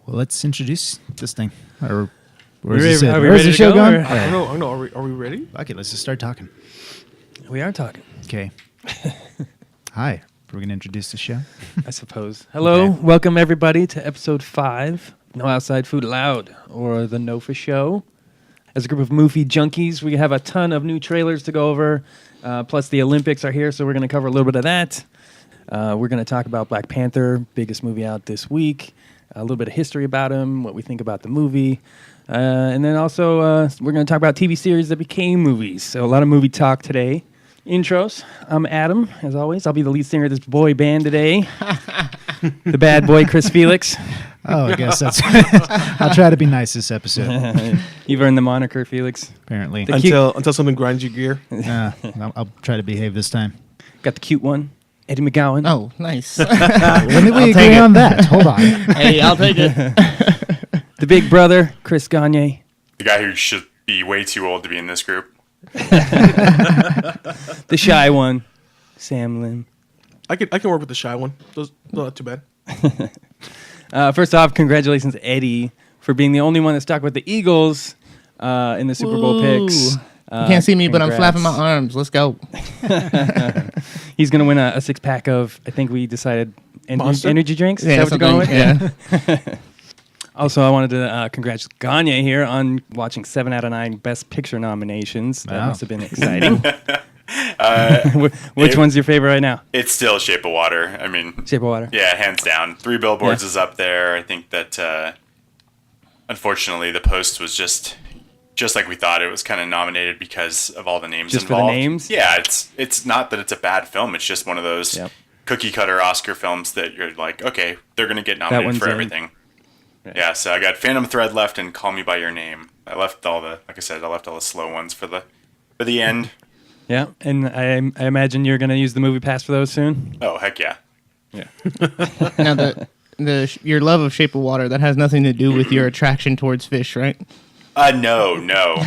Well, let's introduce this thing. Or Are we ready the to show go, going? or- I don't know. Are we ready? Okay, let's just start talking. We are talking, Okay. Hi. We're going to introduce the show. I suppose. Hello, Okay. welcome everybody to episode 5, No Outside Food Allowed, or the Nofa Show. As a group of movie junkies, we have a ton of new trailers to go over. Plus, the Olympics are here, so we're going to cover a little bit of that. We're going to talk about Black Panther, biggest movie out this week. A little bit of history about him, what we think about the movie. And then also, we're going to talk about TV series that became movies. So a lot of movie talk today. Intros. I'm Adam, as always. I'll be the lead singer of this boy band today. The bad boy, Chris Felix. Oh, I guess that's... I'll try to be nice this episode, You've earned the moniker, Felix. apparently. The cute- Until something grinds your gear. I'll try to behave this time. Got the cute one, Eddie McGowan. Oh, nice. When did we I'll agree take it. on that? Hold on. Hey, I'll take it. The big brother, Chris Gagne. The guy who should be way too old to be in this group. The shy one, Sam Lim. I can work with the shy one. Those not too bad. First off, congratulations, Eddie, for being the only one that stuck with the Eagles in the Super Bowl picks. You can't see me, but I'm congrats. flapping my arms. Let's go. He's going to win a 6-pack of, I think we decided, Monster? energy drinks. Yeah, Is that what you're going with? yeah. Also, I wanted to congratulate Gagne here on watching 7 out of 9 Best Picture nominations. That Wow. must have been exciting. Which one's your favorite right now? It's still Shape of Water. I mean, Shape of Water. yeah, hands down. 3 Billboards Yeah. is up there. I think that, unfortunately, the post was just like we thought. It was kind of nominated because of all the names Just for the involved. names? Yeah, it's not that it's a bad film. It's just one of those Yep. cookie cutter Oscar films that you're like, okay, they're going to get one's nominated for in. everything. Right. Yeah, so I got Phantom Thread left and Call Me by Your Name. I left all the slow ones for the end. Yeah, and I imagine you're going to use the movie pass for those soon. Oh, heck yeah. Yeah. Now, your love of Shape of Water, that has nothing to do with your attraction towards fish, right? No.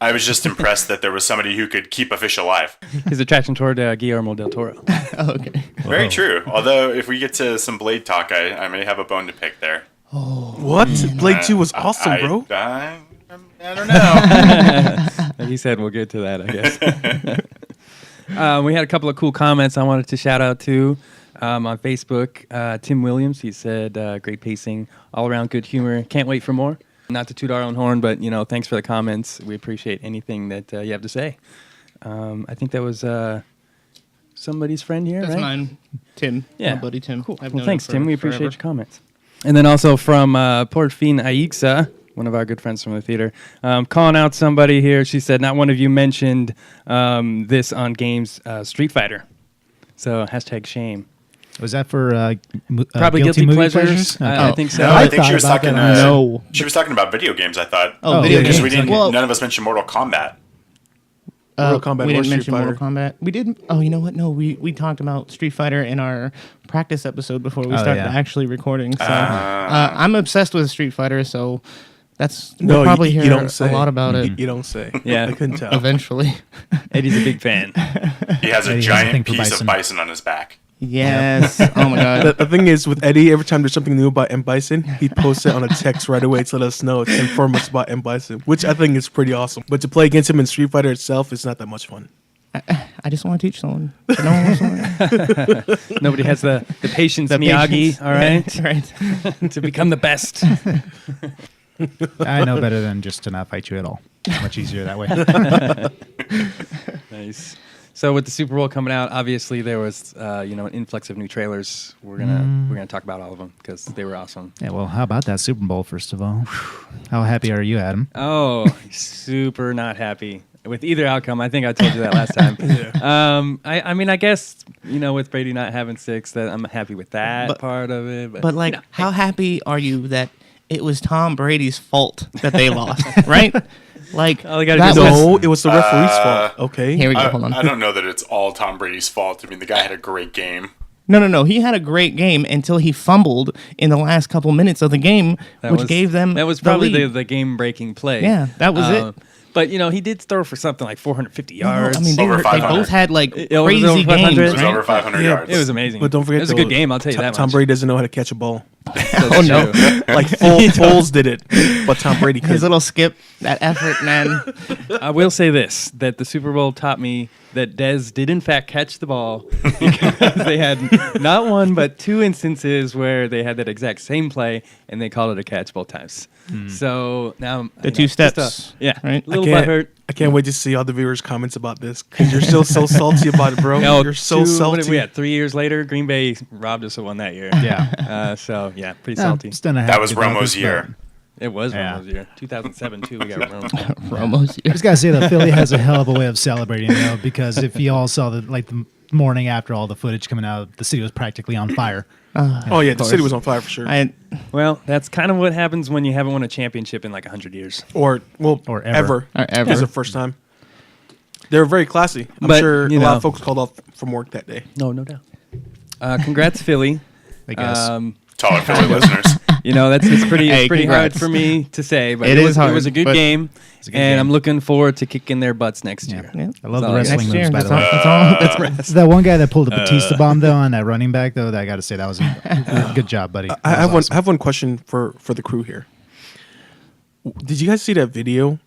I was just impressed that there was somebody who could keep a fish alive. His attraction toward Guillermo del Toro. Oh, okay. Very true. Although, if we get to some Blade talk, I may have a bone to pick there. What? Blade 2 was awesome, bro. I don't know. Like he said, we'll get to that, I guess. We had a couple of cool comments I wanted to shout out to on Facebook. Tim Williams, he said, great pacing, all around good humor. Can't wait for more. Not to toot our own horn, but, thanks for the comments. We appreciate anything that you have to say. I think that was somebody's friend here, That's right? mine. Tim. Yeah. My buddy Tim. Cool. I've Well, known thanks, him Tim. We forever. appreciate your comments. And then also from Porfin Aixa, one of our good friends from the theater, calling out somebody here. She said, not one of you mentioned this on games Street Fighter. So hashtag shame. Was that for Probably guilty movie pleasures. I think so. No, I think she was talking. No. She was talking about video games. I thought. Oh, video because games. we didn't. Well, None of us mentioned Mortal Kombat. Mortal Kombat we or didn't Street mention Mortal Fighter. Kombat. We didn't. Oh, you know what? No, we talked about Street Fighter in our practice episode before we started yeah. actually recording. So I'm obsessed with Street Fighter, so that's No, we'll probably you hear don't say. a lot about it You don't say. Yeah. I couldn't tell. eventually. Eddie's a big fan. He has a Eddie has a thing giant for piece bison. of bison on his back. Yes. Oh my god. The thing is, with Eddie, every time there's something new about M. Bison, he posts it on a text right away to let us know, to inform us about M. Bison, which I think is pretty awesome. But to play against him in Street Fighter itself, it's not that much fun. I just want to teach someone. But no one wants to learn. Nobody has the patience, The Miyagi, patience. all right, Right. to become the best. I know better than just to not fight you at all. It's much easier that way. Nice. So with the Super Bowl coming out, obviously there was an influx of new trailers. We're gonna talk about all of them because they were awesome. Yeah, well, how about that Super Bowl, first of all? How happy are you, Adam? Oh, super not happy with either outcome. I think I told you that last time. I mean, I guess, with Brady not having 6, that I'm happy with that But- part of it. But like, how happy are you that it was Tom Brady's fault that they lost? Right? Like, All they gotta that do is- was- No, it was the referee's fault. Okay. Here we go. Hold on. I don't know that it's all Tom Brady's fault. I mean, the guy had a great game. No. He had a great game until he fumbled in the last couple minutes of the game, which gave them that was the probably lead. the game-breaking play. Yeah, that was it. But he did throw for something like 450 yards. I mean, Over they 500. both had like It was crazy over 500? games. It was right? over 500 Yeah, yards. it was amazing. But don't forget, it was a good game. I'll tell you that Tom much. Brady doesn't know how to catch a ball. Oh no, Like Foles did it, but Tom Brady his couldn't. little skip, that effort, man. I will say this, that the Super Bowl taught me that Dez did in fact catch the ball because they had not one but two instances where they had that exact same play and they called it a catch both times. So now The two steps, yeah, right? little butthurt. I can't wait to see all the viewers' comments about this because you're still so salty about it, bro. No, You're so what salty. did we had 3 years later, Green Bay robbed us of one that year. Yeah. So yeah, pretty salty. That was Romo's year. It was Yeah. Romo's year, 2007 too. We got Romo. Romo's I just gotta say that Philly has a hell of a way of celebrating though, because if you all saw the morning after all the footage coming out, the city was practically on fire. Oh yeah, the city was on fire for sure. Well, that's kind of what happens when you haven't won a championship in like 100 years. Or Or ever. ever. Ever. It was the first time. They were very classy. I'm But, sure a you lot know. of folks called off from work that day. No doubt. Congrats, Philly. I guess. To all our Philly listeners. You know, it's pretty Hey, pretty hard congrats. for me to say, but It it is hard, was a good but game, a good and game. I'm looking forward to kicking their butts next Yeah. year. Yeah. I love So the wrestling Next year, moves, by that's the all. way. That's all. That one guy that pulled the Batista bomb though on that running back though, I got to say that was a good job, buddy. I have one. I have one question for the crew here. Did you guys see that video?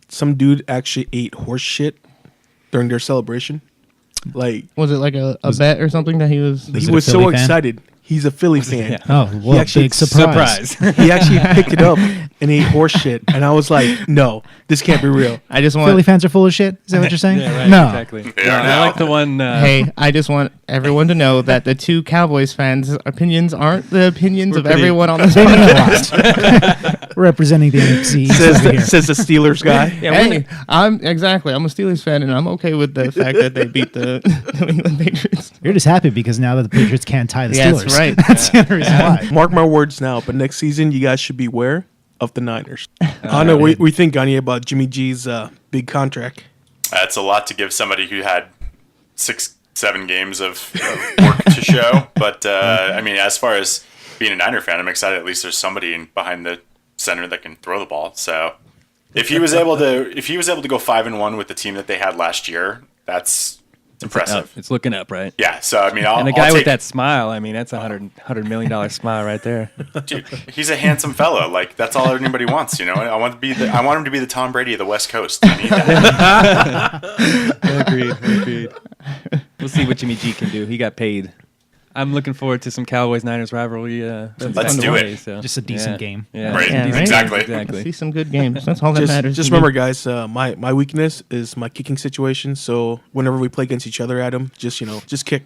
Some dude actually ate horse shit during their celebration. Like Was it like a bet or something that he was? Was he it a was so Philly fan? excited. He's a Philly fan. Oh, well, actually- big surprise. He actually picked it up and ate horse shit, and I was like, "No, this can't be real." I just want. Philly fans are full of shit. Is that what you're saying? Yeah, right. No. Exactly. They are I now. like the one. Hey, I just want everyone to know that the two Cowboys fans' opinions aren't the opinions of pretty- everyone on this They mean podcast. a lot. Representing the NFC East Says over here. says the Steelers guy. Yeah, Hey, I'm a Steelers fan, and I'm okay with the fact that they beat the New England Patriots. You're just happy because now that the Patriots can't tie the Yeah, Steelers. that's right. That's the other reason why. Mark my words now, but next season you guys should beware of the Niners. I don't know. We think Gagne about Jimmy G's big contract. That's a lot to give somebody who had 6-7 games of work to show. But I mean, as far as being a Niner fan, I'm excited. At least there's somebody behind the center that can throw the ball. So if he was able to go 5-1 with the team that they had last year, that's impressive. It's looking up, right? Yeah. So I mean, I'll, And a I'll guy take, with that smile, I mean, that's $100 million smile right there. dude, he's a handsome fellow. Like that's all anybody wants, you know. I want him to be the Tom Brady of the West Coast. I need that. Agreed. We'll see what Jimmy G can do. He got paid. I'm looking forward to some Cowboys-Niners rivalry. Let's do it. Just a decent game. Yeah. Right. Yeah, right? Exactly. Exactly. See some good games. That's all that matters. Just to me. remember, guys, my weakness is my kicking situation. So whenever we play against each other, Adam, just kick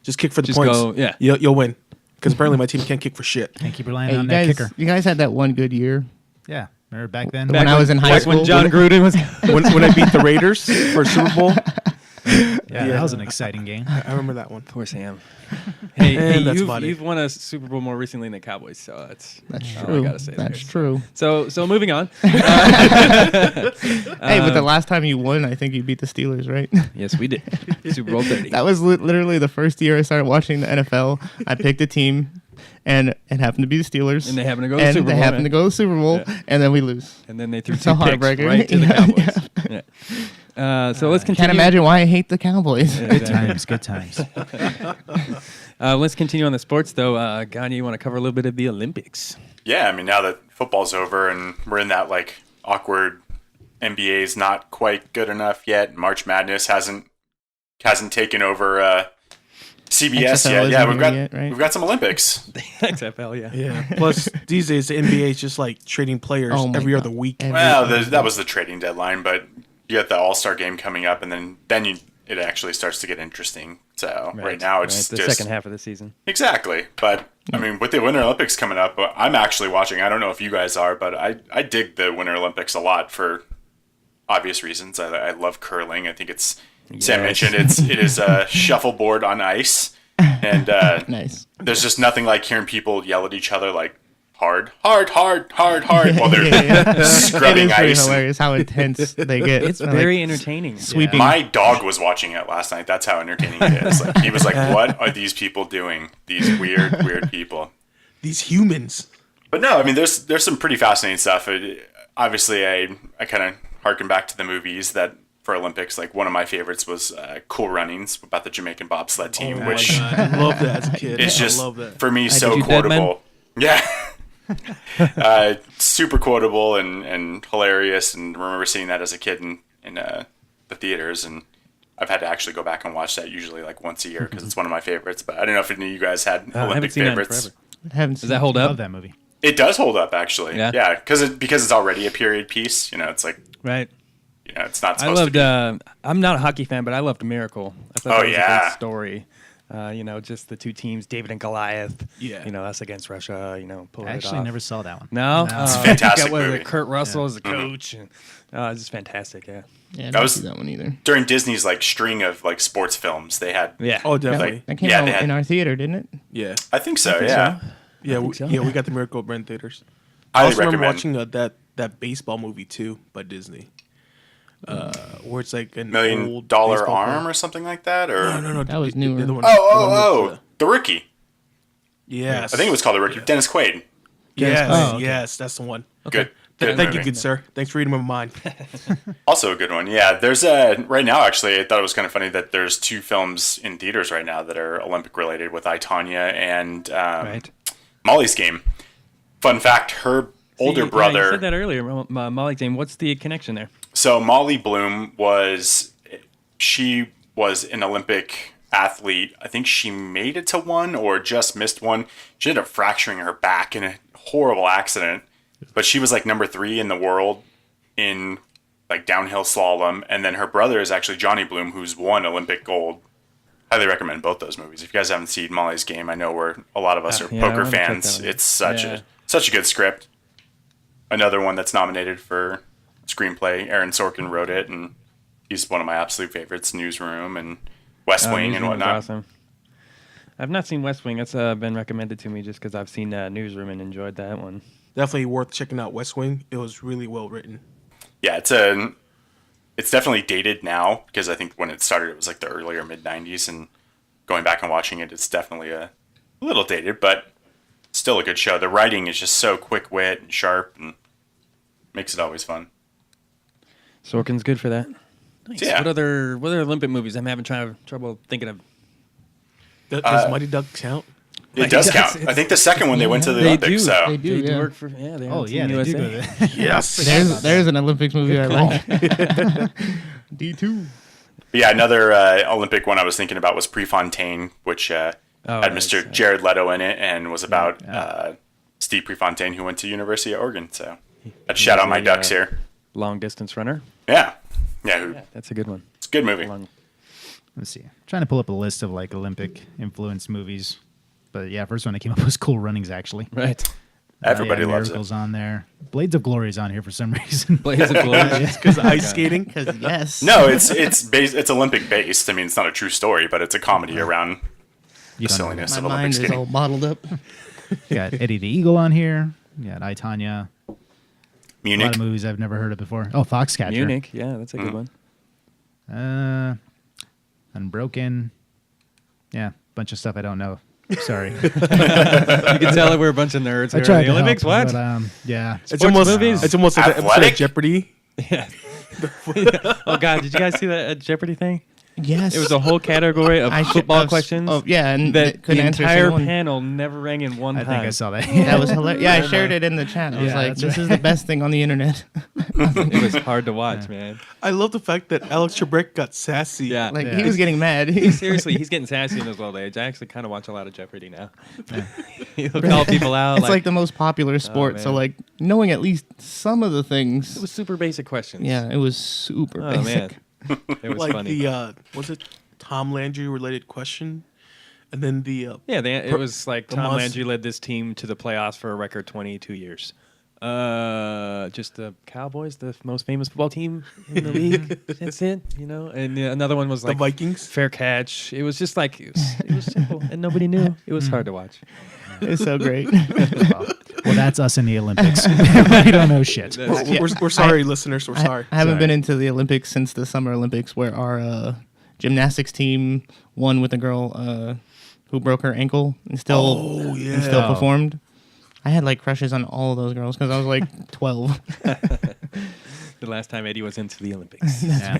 for the Just points. go, yeah. You'll win. Because apparently my team can't kick for shit. And keep relying Hey, on you that guys, kicker. you guys had that one good year. Yeah. Remember back then? When I was in high Back school. when John Gruden was. when I beat the Raiders for a Super Bowl, Yeah, that was an exciting game. I remember that one. Poor Sam. Hey, that's about it. you've won a Super Bowl more recently than the Cowboys, so that's all True. I gotta say. That's there. true. So moving on. Hey, but the last time you won, I think you beat the Steelers, right? Yes, we did. Super Bowl 30. That was literally the first year I started watching the NFL. I picked a team, and it happened to be the Steelers. And they happened to go to the and Super they Bowl, happened man. to go to the Super Bowl, Yeah. and then we lose. And then they threw It's two a picks heartbreaker. right to the Yeah, Cowboys. Yeah. So let's continue. Can't imagine why I hate the Cowboys. Yeah, Good exactly. times, good times. Let's continue on the sports, though. Gagne, you want to cover a little bit of the Olympics? Yeah, I mean, now that football's over and we're in that like awkward NBA's not quite good enough yet. March Madness hasn't taken over CBS XFL yet. Yeah, isn't we've here got yet, right? we've got some Olympics. XFL, yeah. Yeah. Plus, these days the NBA is just like trading players Oh my every God. other week. Well, that was the trading deadline, but you got the All-Star game coming up, and then it actually starts to get interesting. So right now it's the just second half of the season. exactly. But I mean, with the Winter Olympics coming up, I'm actually watching. I don't know if you guys are, but I dig the Winter Olympics a lot for obvious reasons. I love curling. I think it's Sam mentioned it is a shuffleboard on ice, and Nice. there's just nothing like hearing people yell at each other like hard while they're It scrubbing is pretty ice. hilarious how intense they get. It's Like, very entertaining. sweeping. My dog was watching it last night. That's how entertaining it is. Like he was like, "What are these people doing? These weird people." These humans. But no, I mean, there's some pretty fascinating stuff. Obviously, I kind of harken back to the movies that for Olympics. Like one of my favorites was Cool Runnings about the Jamaican bobsled team, which I love that as a kid. is I just love that. for me Did so you Dead Men? quotable. Yeah. Super quotable and hilarious, and remember seeing that as a kid in the theaters, and I've had to actually go back and watch that usually like once a year because it's one of my favorites. But I don't know if any of you guys had I haven't Olympic seen that in favorites. forever. Haven't Does seen that hold I up? love that movie. It does hold up actually. Yeah? Yeah, because it's already a period piece. You know, it's like Right. it's not I supposed to loved. be. I'm not a hockey fan, but I loved Miracle. I thought Oh, that was a yeah. great story. Just the two teams, David and Goliath. Yeah. Us against Russia. Pulling I it actually off. never saw that one. No, It's a fantastic got, movie. Kurt Russell as the coach, and it's just fantastic. Yeah, Yeah, I That didn't was- see that one either. During Disney's like string of like sports films, they had. yeah. Oh, definitely. That came Yeah, out they had- in our theater, didn't it? Yeah. I think so. Yeah. Yeah, think so. we got the Miracle Brand theaters. I Highly also remember recommend. watching that baseball movie too by Disney, where it's like an $1 Million old baseball Arm player. or something like that, or No, That was the newer. other one- oh, the one with The Rookie. yes, I think it was called The Rookie. Dennis Quaid. Yes, Oh, okay. yes, that's the one. Good. Thank you, movie. good sir. Thanks for reading my mind. Also a good one. Yeah, there's right now actually I thought it was kind of funny that there's 2 films in theaters right now that are Olympic related with I, Tonya and Right. Molly's Game. Fun fact, her older You brother. said that earlier, Molly Jane. What's the connection there? So Molly Bloom was an Olympic athlete. I think she made it to one or just missed one. She ended up fracturing her back in a horrible accident, but she was like number 3 in the world in like downhill slalom. And then her brother is actually Johnny Bloom, who's won Olympic gold. Highly recommend both those movies. If you guys haven't seen Molly's Game, I know a lot of us are Yeah, I poker wanna check fans. that one out. It's such Yeah. a good script. Another one that's nominated for screenplay. Aaron Sorkin wrote it, and he's one of my absolute favorites. Newsroom and West Wing and Newsroom is whatnot. Awesome. I've not seen West Wing. That's been recommended to me just because I've seen Newsroom and enjoyed that one. Definitely worth checking out West Wing. It was really well written. Yeah, it's definitely dated now because I think when it started, it was like the earlier mid '90s, and going back and watching it, it's definitely a little dated, but still a good show. The writing is just so quick wit and sharp, and makes it always fun. Sorkin's good for that. Nice. Yeah. What other Olympic movies? I'm having trouble thinking of. Does Mighty Duck count? It does count. I think the second one they went to the Olympics. So They do, They yeah. work for they Oh on yeah, Team they do USA. go to the- Yes. There's an Olympics movie I like. D2. But yeah, another Olympic one I was thinking about was Prefontaine, which had nice. Mr. Jared Leto in it and was about Steve Prefontaine, who went to University of Oregon. So I'd shout out my Ducks here. Long distance runner. Yeah. That's a good one. It's a good movie. Long. Let's see. I'm trying to pull up a list of like Olympic influenced movies. But yeah, first one that came up was Cool Runnings actually. Right. Everybody loves Miracle's it. on there. Blades of Glory is on here for some reason. Blades of Glory. Because ice skating. Because yes. No, it's Olympic based. I mean, it's not a true story, but it's a comedy around the don't know. silliness My of Olympic mind is skating. all bottled up. You got Eddie the Eagle on here. You got I, Tonya. A Munich. lot of movies I've never heard of before. Oh, Foxcatcher. Munich. Yeah, that's a good one. Unbroken. Yeah, bunch of stuff I don't know. Sorry. You can tell that we're a bunch of nerds I here. tried in the to Olympics. help, What? But, yeah. It's almost movies? It's almost like the episode Athletic? of Jeopardy. Yeah. Oh God, did you guys see that Jeopardy thing? Yes. It was a whole category of football questions. Oh, yeah, and that the couldn't answer a entire single one. panel never rang in one I time. think I saw that. That was hilarious. Yeah, I shared it in the chat. I was Yeah, like, that's this right. is the best thing on the internet. It was hard to watch, man. I love the fact that Alex Trebek got sassy. Yeah. Like, Yeah. he was getting mad. Seriously, he's getting sassy in his old age. I actually kind of watch a lot of Jeopardy now. He'll call people out. It's like the most popular sport, so man. like knowing at least some of the things. it was super basic questions. Yeah, it was super Oh basic. man, it was Like funny. the was it Tom Landry related question, and then the Yeah, it was like the Tom monster- Landry led this team to the playoffs for a record 22 years. Just the Cowboys, the most famous football team in the league. That's it, And another one was the like Vikings. fair catch. It was just like it was simple, and nobody knew. It was hard to watch. It's so great. Well, that's us in the Olympics. We don't know shit. We're sorry, listeners. We're sorry. I haven't Sorry. been into the Olympics since the Summer Olympics, where our gymnastics team won with a girl who broke her ankle and still Oh. performed. I had like crushes on all of those girls because I was like 12. The last time Eddie was into the Olympics. Yeah.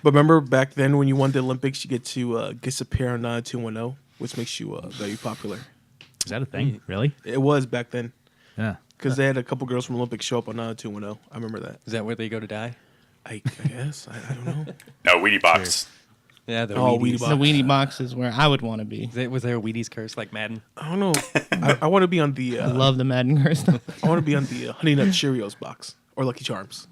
But remember back then when you won the Olympics, you get to disappear on 9210, which makes you very popular. Is that a thing? Really? It was back then Yeah. because they had a couple girls from Olympics show up on 210. I remember that. Is that where they go to die? I guess I don't know. No, Wheatie Box. Yeah, the Oh, Wheaties. Wheatie The weenie box is where I would want to be. Was there a Wheaties curse like Madden? I don't know. I want to be on the. I love the Madden curse. I want to be on the Honey Nut Cheerios box or Lucky Charms.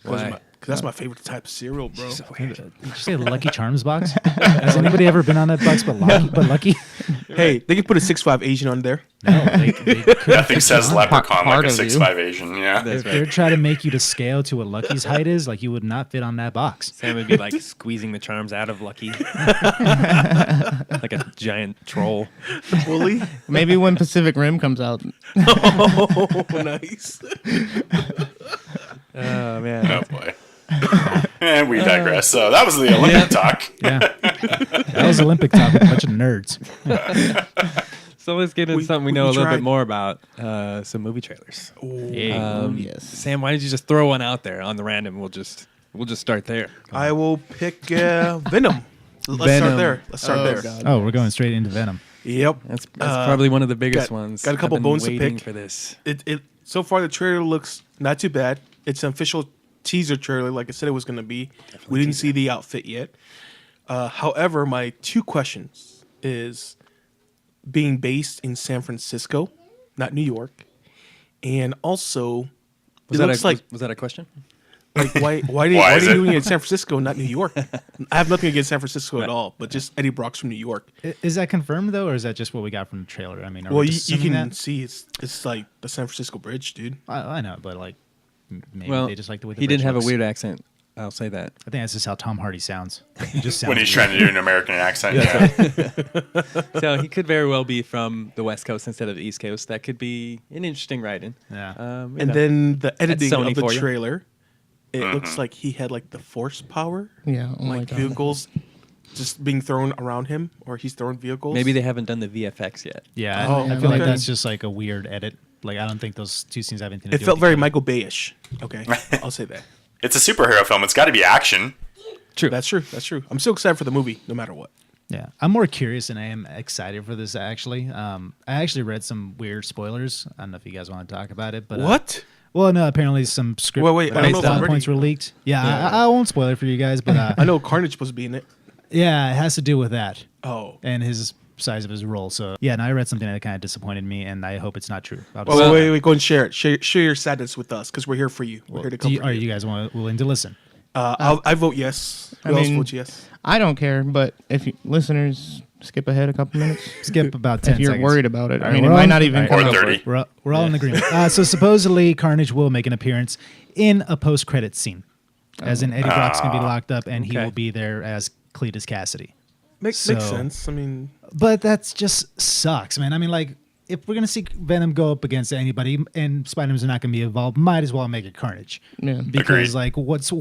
Why? Because that's my favorite type of cereal, bro. Did you say the Lucky Charms box? Has anybody ever been on that box but Lucky? Hey, they can put a 6'5" Asian on there. No, they could. Nothing says leprechaun part like a of you. 6'5" Asian. Yeah. That's If they're trying to make you to scale to what Lucky's height is, like you would not fit on that box. Sam would be like squeezing the charms out of Lucky. Like a giant troll. Fully. Maybe when Pacific Rim comes out. Oh, nice. Oh, man. Oh boy. And we digress. So that was the Olympic talk. Yeah. That was Olympic talk with a bunch of nerds. So let's get into something we we know a little tried. bit more about. Some movie trailers. Yes. Sam, why don't you just throw one out there on the random? We'll just start there. I will pick Venom. Let's Venom. start there. Let's start there. God. Oh, we're going straight into Venom. Yep. That's probably one of the biggest got- ones. got a couple I've been bones to waiting pick. for this. It so far the trailer looks not too bad. It's an official teaser trailer, like I said it was going to be. We didn't see the outfit yet. However, my two questions is being based in San Francisco, not New York, and also Was it looks like that a question? why Why are is they it? doing it in San Francisco, not New York? I have nothing against San Francisco at all, but just Eddie Brock's from New York. Is that confirmed though, or is that just what we got from the trailer? I mean, are Well, we you, just you assuming can that? see it's like the San Francisco Bridge, dude. I know, but like maybe Well, they just like the way the he did bridge have looks. a weird accent. I'll say that. I think that's just how Tom Hardy sounds. He just sounds When he's weird. trying to do an American accent. Yeah. So he could very well be from the West Coast instead of the East Coast. That could be an interesting write-in. Yeah. You And know. then the editing Sony of the for you. trailer, it looks like he had like the force power, Yeah. Oh my like God. vehicles just being thrown around him, or he's throwing vehicles. maybe they haven't done the VFX yet. Yeah, Oh, I feel like okay. that's just like a weird edit. Like I don't think those two scenes have anything to It do felt with very each other. Michael Bay-ish. Okay, I'll say that. It's a superhero film. It's got to be action. True. That's true. That's true. I'm so excited for the movie, no matter what. Yeah, I'm more curious than I am excited for this. Actually, I actually read some weird spoilers. I don't know if you guys want to talk about it, but What? Well, no. Apparently, some script Wait, I don't know if I'm points were ready. leaked. Yeah, I won't spoil it for you guys, but I know Carnage supposed to be in it. yeah, it has to do with that Oh. and his size of his role. So yeah, and I read something that kind of disappointed me, and I hope it's not true. I'll just- Well, wait. Go and share it. Share your sadness with us because we're here for you. We're here to Do you, comfort are you guys willing to listen? I vote yes. Who else mean, votes yes? I don't care, but if you, listeners skip ahead a couple minutes, Skip about 10 if you're seconds. worried about it, All I right, mean, it we're might on- not even all come Or out. 30. We're all in agreement. So supposedly Carnage will make an appearance in a post-credit scene, as in Eddie Brock's gonna be locked up, and he Okay. will be there as Cletus Cassidy. Makes So- sense. I mean, But that's just sucks, man. I mean, like, if we're gonna see Venom go up against anybody and Spider-Man's not gonna be involved, might as well make it Carnage. Yeah. Because Agreed. like, what's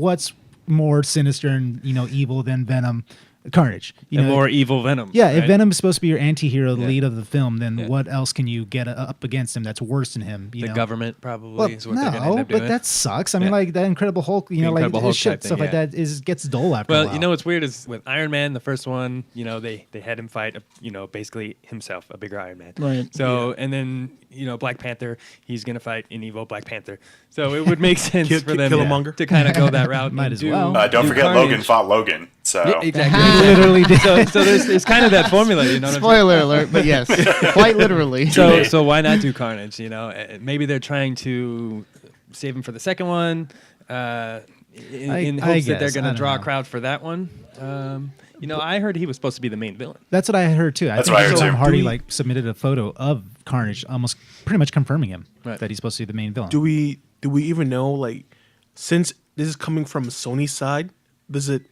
more sinister and evil than Venom? Carnage. You And know, more evil Venom. yeah, if right? Venom is supposed to be your anti-hero, the Yeah. lead of the film, then Yeah. what else can you get up against him that's worse than him? You the know? government probably Well, is what they're going to end no, up doing. but that sucks. I mean, Yeah. like that Incredible Hulk, The Incredible Hulk shit, type thing, stuff like yeah. that gets dull after a Well, while. you know what's weird is with Iron Man, the first one, they had him fight, basically himself, a bigger Iron Man. Right. So, and then, Black Panther, he's going to fight an evil Black Panther. So it would make sense for them Killmonger. to kind of go that route. Might and as do- well. Don't do forget Carnage. Logan fought Logan. So Yeah, exactly. He literally did. So there's kind of that formula, you know what I'm saying? Spoiler alert, but yes, quite literally. So why not do Carnage? Maybe they're trying to save him for the second one, in I hopes that they're guess. going I to don't draw a know. crowd for that one. I heard he was supposed to be the main villain. That's what I heard too. That's think what I heard, Tom too. Hardy Do we- submitted a photo of Carnage, almost pretty much confirming him Right. that he's supposed to be the main villain. do we even know, like, since this is coming from Sony's side, does it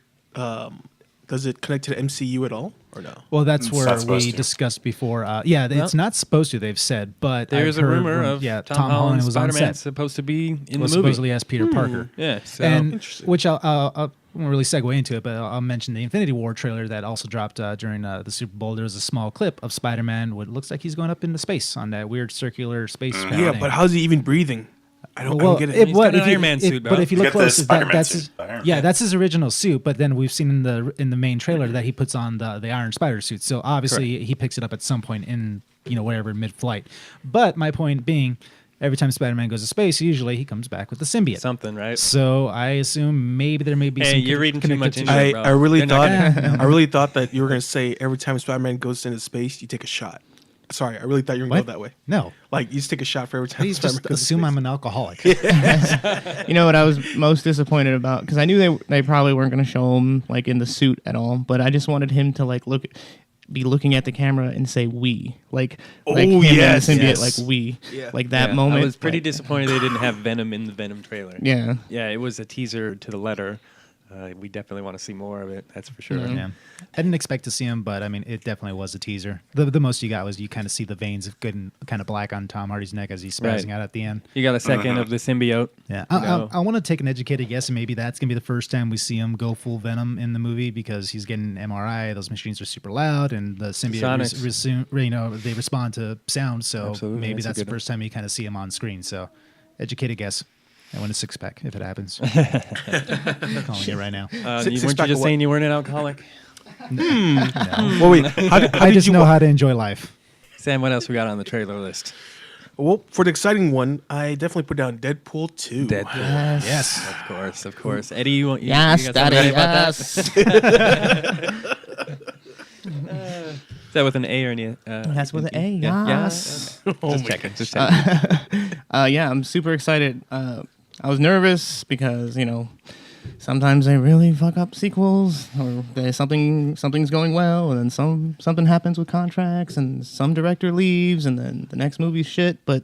connect to the MCU at all or no? Well, that's It's where not supposed we to. discussed before. It's not supposed to. They've said, but There's I've a heard rumor from- of Tom Holland was on Spider-Man set. supposed to be in Was the movie. supposedly as Peter Parker. Yeah, so And Interesting. which I won't really segue into it, but I'll mention the Infinity War trailer that also dropped during the Super Bowl. There was a small clip of Spider-Man. What looks like he's going up into space on that weird circular space. Yeah, but how's he even breathing? I don't get it. He's got an Iron Man suit, bro. But if you He's look got the close, Spider-Man that's suit, his, the Iron yeah, Man. that's his original suit. But then we've seen in the main trailer that he puts on the Iron Spider suit. So obviously he picks it up at some point in whatever mid-flight. But my point being, every time Spider-Man goes to space, usually he comes back with the symbiote. Something, right? So I assume maybe there may be some. Hey, you're reading too much connected into to- it, bro. I really They're not thought gonna- I really thought that you were gonna say every time Spider-Man goes into space, you take a shot. Sorry, I really thought you were gonna What? go that way. No, Like you just take a shot for every time please Spider-Man just goes to assume space. I'm an alcoholic. You know what I was most disappointed about? Because I knew they probably weren't going to show him like in the suit at all, but I just wanted him to like be looking at the camera and say "we," like him yes, and the symbiote, yes. like "we," Yeah. like that Yeah, moment. I was pretty like, disappointed they didn't have Venom in the Venom trailer. Yeah, Yeah, it was a teaser to the letter. We definitely want to see more of it. That's for sure. Yeah, I didn't expect to see him, but I mean, it definitely was a teaser. The most you got was you kind of see the veins of good and kind of black on Tom Hardy's neck as he's spazzing Right. out at the end. You got a second of the symbiote. Yeah, You know. I want to take an educated guess, and maybe that's gonna be the first time we see him go full Venom in the movie because he's getting MRI. Those machines are super loud, and the symbiote, Sonics. they respond to sound. So Absolutely, maybe that's a that's the good one. first time you kind of see him on screen. So, educated guess. I win a six pack if it happens. I'm calling it right now. Six- You weren't you six-pack of just what? saying you weren't an alcoholic? Well, wait, how I did just you? know how to enjoy life. Sam, what else we got on the trailer list? Well, for the exciting one, I definitely put down Deadpool 2. Deadpool. Yes. Of course. Eddie, you yes, got something Daddy, to say about yes. that? Is that with an A or an E? That's with an A. Yeah. Yes. Okay. Just checking. Just checking. Yeah, I'm super excited. I was nervous because sometimes they really fuck up sequels, or something's going well, and then something happens with contracts, and some director leaves, and then the next movie's shit. But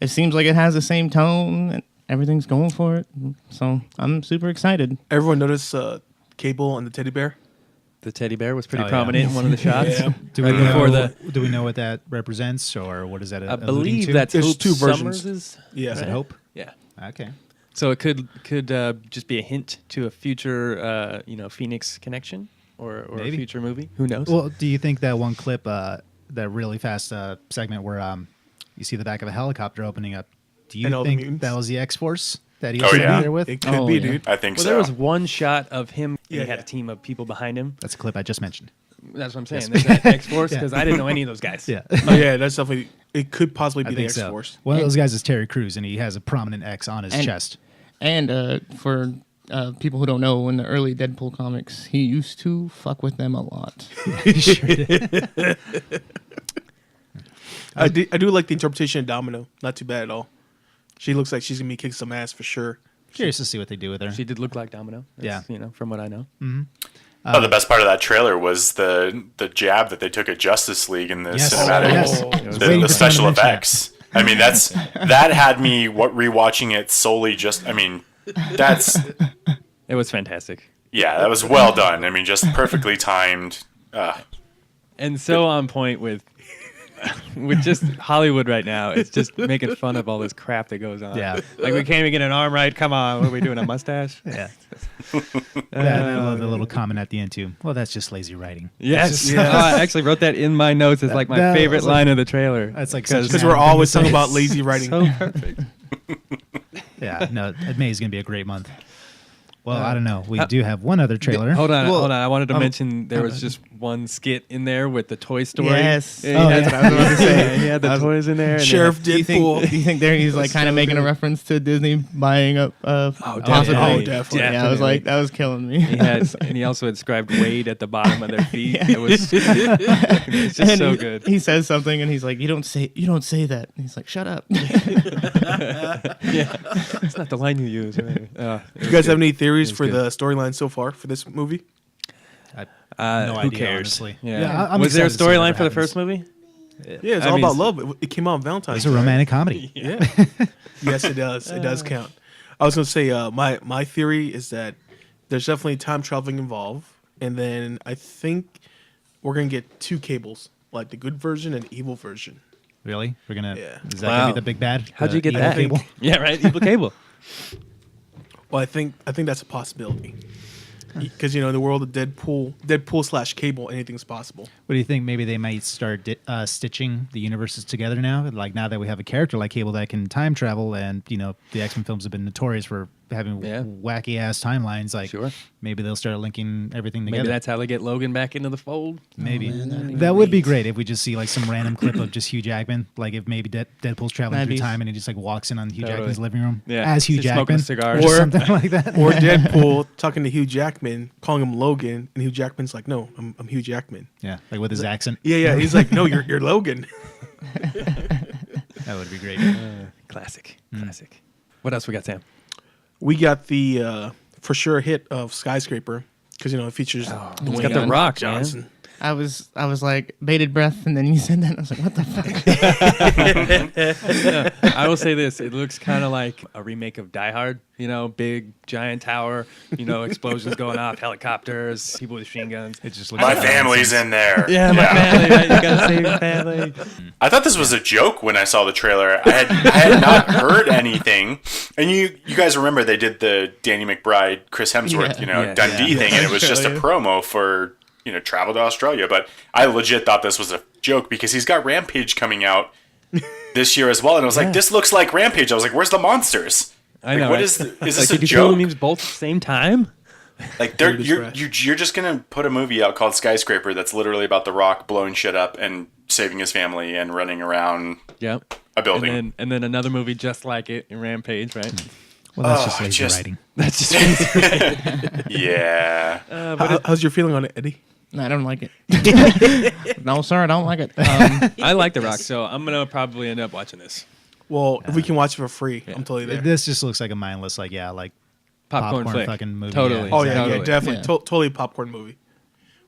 it seems like it has the same tone, and everything's going for it. So I'm super excited. Everyone noticed Cable and the teddy bear? The teddy bear was pretty Oh, yeah. prominent in one of the shots. Yeah. Do Right we before know? the- Do we know what that represents, or what is that? I alluding believe to? that's There's Hope two versions. Summers'? Yeah. Is it Hope? Yeah. Okay. So it could just be a hint to a future, Phoenix connection or a Maybe. future movie. Who knows? Well, do you think that one clip, that really fast segment where you see the back of a helicopter opening up? Do you And all the think mutants? that was the X-Force that he Oh, was yeah. there with? It could Oh, be, yeah. dude. I think Well, so. there was one shot of him. And Yeah, he had yeah. a team of people behind him. That's a clip I just mentioned. That's what I'm saying. There's that X-Force because I didn't know any of those guys. Yeah. Oh, yeah, that's definitely. It could possibly I be the think X so. Force. One of those guys is Terry Crews, and he has a prominent X on his And- chest. And for people who don't know, in the early Deadpool comics, he used to fuck with them a lot. I do like the interpretation of Domino. Not too bad at all. She looks like she's gonna be kicking some ass for sure. Curious to see what they do with her. She did look like Domino. That's, from what I know. The best part of that trailer was the jab that they took at Justice League in the Yes. cinematic, Yes. Oh. I was the, waiting the for someone to special mention that. effects. I mean, that had me rewatching it solely. That's It was fantastic. yeah, that was well done. I mean, just perfectly timed. And so on point with just Hollywood right now. It's just making fun of all this crap that goes on. Yeah. Like, we can't even get an arm right. Come on. What are we doing? A mustache? Yeah. The little comment at the end, too. Well, that's just lazy writing. Yes. It's Oh, I actually wrote that in my notes as like my That favorite was like- line of the trailer. That's like such Because an we're Adam thing always to talking say. about lazy writing. So perfect. Yeah, no, May is going to be a great month. Well, I don't know. We do have one other trailer. Hold on. Well, I wanted to mention there was just one skit in there with the Toy Story. Yes. Yeah, Oh, he had- yeah. That's what I was about to say. He had the I was- toys in there. And Sheriff Do you Deadpool. think he's like kind of making a reference to Disney buying up definitely. possibly? Oh, definitely. Yeah, I was like, that was killing me. He had, and he also had described Wade at the bottom of their feet. It was it's just And so he, good. He says something, and he's like, "You don't say that." And he's like, "Shut up." Yeah, it's not the line you use. Right? You guys have any theories was for good. the storyline so far for this movie? No who idea, cares? honestly. Yeah. I'm Was there a excited to see whatever storyline for the happens. first movie? Yeah, it's I all mean, about love. It came out on Valentine's. It's a Day, right? romantic comedy. Yeah. Yes, it does. It does count. I was gonna say my theory is that there's definitely time traveling involved, and then I think we're gonna get two cables, like the good version and evil version. Really? We're gonna? Yeah. Is that gonna Wow. be the big bad? How'd The you get evil that? Cable? Yeah, right. Evil Cable. Well, I think that's a possibility. Because in the world of Deadpool / Cable, anything's possible. What do you think? Maybe they might start stitching the universes together now. Like now that we have a character like Cable that can time travel, and the X-Men films have been notorious for having wacky ass timelines. Like maybe they'll start linking everything together. Maybe that's how they get Logan back into the fold. Maybe that would be great if we just see like some random clip of just Hugh Jackman. Like if maybe Deadpool's traveling through time and he just like walks in on Hugh Jackman's living room as Hugh Jackman, cigars. or something like that. Or Deadpool talking to Hugh Jackman, calling him Logan, and Hugh Jackman's like, "No, I'm Hugh Jackman." Yeah, like with his accent. Yeah. He's like, "No, you're Logan." That would be great. Classic. What else we got, Sam? We got the for sure hit of Skyscraper because it features It's got The Rock, Johnson. man. I was like bated breath, and then you said that, and I was like, what the fuck? I will say this: it looks kind of like a remake of Die Hard. Big giant tower. Explosions going off, helicopters, people with machine guns. It just looks My like family's in there. Yeah, my family. Right? You gotta save your family. I thought this was a joke when I saw the trailer. I had not heard anything, and you guys remember they did the Danny McBride, Chris Hemsworth, Dundee thing, and it was just a promo for travel to Australia. But I legit thought this was a joke because he's got Rampage coming out this year as well, and I was like, this looks like Rampage. I was like, where's the monsters? I know. What is this a did you joke? film these both at the same time? Like you're just gonna put a movie out called Skyscraper that's literally about The Rock blowing shit up and saving his family and running around a building, and then another movie just like it in Rampage, right? Well, that's just lazy writing. That's just yeah. How's your feeling on it, Eddie? No, I don't like it. No, sir, I don't like it. I like The Rock, so I'm gonna probably end up watching this. Well, if we can watch it for free, I'm totally there. This just looks like a mindless, popcorn flick. fucking movie. Totally. Oh yeah, Totally. definitely, Yeah. totally a popcorn movie.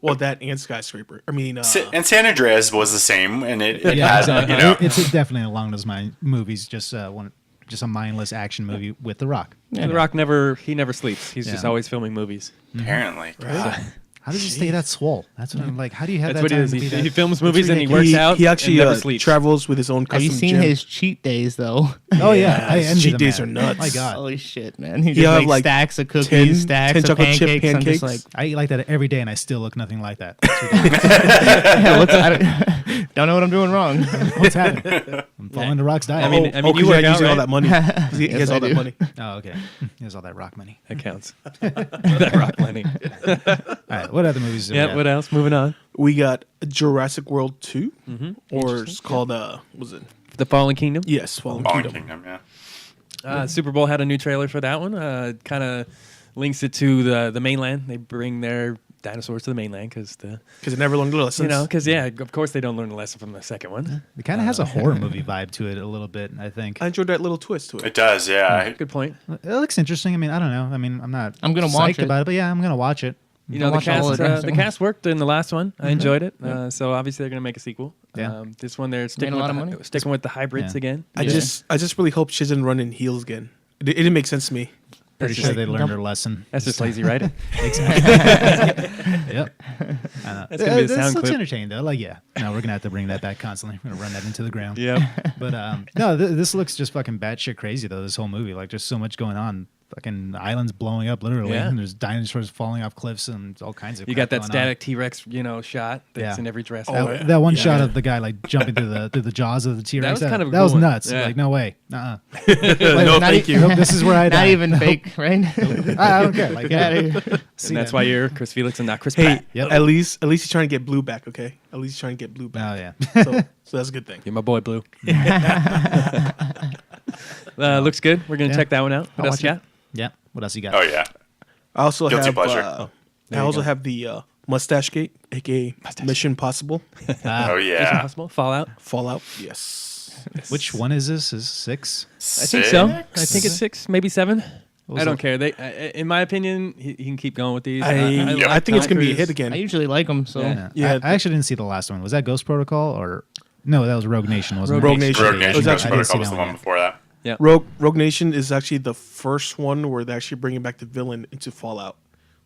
Well, that and Skyscraper. I mean, and San Andreas was the same, and it Yeah, had exactly. It's definitely along those movies. Just a mindless action movie with The Rock. The Rock never sleeps. He's just always filming movies. apparently. right? How does he stay that swole? That's what I'm like. How do you have That's that what he time is. to be He that? films movies and he works out. He actually and never sleeps. travels with his own Have custom you seen gym. his cheat days, though? Oh yeah, I envy cheat the days man. are nuts. My God, Holy shit, man. He He just have, makes like, stacks of cookies, 10 stacks of chocolate chip pancakes. I'm just like, pancakes. I eat like that every day, and I still look nothing like that. I don't know what I'm doing wrong. What's happening? I'm following The Rock's diet. I mean, you you work guys out, using all right? that money. He Yes, has all I that do. money. Oh, okay. There's all that Rock money. That counts. That Rock money. All right, what other movies? do we Yeah. have? What else? Moving on. We got Jurassic World 2, or it's called was it? The Fallen Kingdom. Yes, Fallen Fallen Kingdom. Kingdom, yeah. Super Bowl had a new trailer for that one. Kind of links it to the mainland. They bring their dinosaurs to the mainland because Because it never learned the lessons. of course they don't learn the lesson from the second one. It kind of has a horror movie vibe to it a little bit. I think I enjoyed that little twist to it. It does, yeah. Good point. it looks interesting. I mean, I don't know. I mean, I'm gonna psyched watch it. about it, but yeah, I'm gonna watch it. You know, the watch all of cast, it. the cast worked in the last one. I enjoyed it. So obviously they're going to make a sequel. Yeah. This one they're sticking a lot with, of money. sticking with the hybrids Yeah. again. I just really hope she doesn't run in heels again. It didn't make sense to me. Pretty That's sure just- they learned their lesson. That's just lazy writing. Yep. I know. That's gonna be a This sound looks clip. entertaining though. Like, yeah, no, we're gonna have to bring that back constantly. We're gonna run that into the ground. Yeah. But no, this looks just fucking batshit crazy though. This whole movie, like, there's so much going on. Fucking islands blowing up, literally. Yeah. And there's dinosaurs falling off cliffs and all kinds of. You crap got that going static T-Rex, shot that's Yeah. in every dress. On. That one shot of the guy like jumping through the jaws of the T-Rex. was kind of a that was cool one. nuts. Yeah. Like, no way. No, Not thank e- you. Nope, this is where I die. Not even Nope. fake, right? I don't care. Like, Get outta here. see And that's that. why you're Chris Felix and not Chris Hey, Pratt. Yep. at least he's trying to get Blue back. Okay, at least he's trying to get Blue Oh back. yeah. So that's a good thing. You're my boy, Blue. Looks good. We're going to Yeah. check that one out. What I'll else you watch got? Yeah. What else you got? Oh, yeah. I also Guilty have pleasure. I also have the Mustache Gate, aka Mission Possible, Ah, Oh, Mission yeah. Possible? Fallout? Fallout. Yes. Which one is this? Is 6? I think so. I Six? think it's 6, maybe 7. was I don't it? care. They, in my opinion, he can keep going with these. I like think it's Tom gonna be a Cruise. hit again. I usually like them, so Yeah. Yeah. I actually didn't see the last one. Was that Ghost Protocol or no? That was Rogue Nation, wasn't Rogue it? Nation. Rogue It Nation was Ghost actually- I didn't see Protocol was that the one one yet. before that. Rogue Nation is actually the first one where they're actually bringing back the villain into Fallout.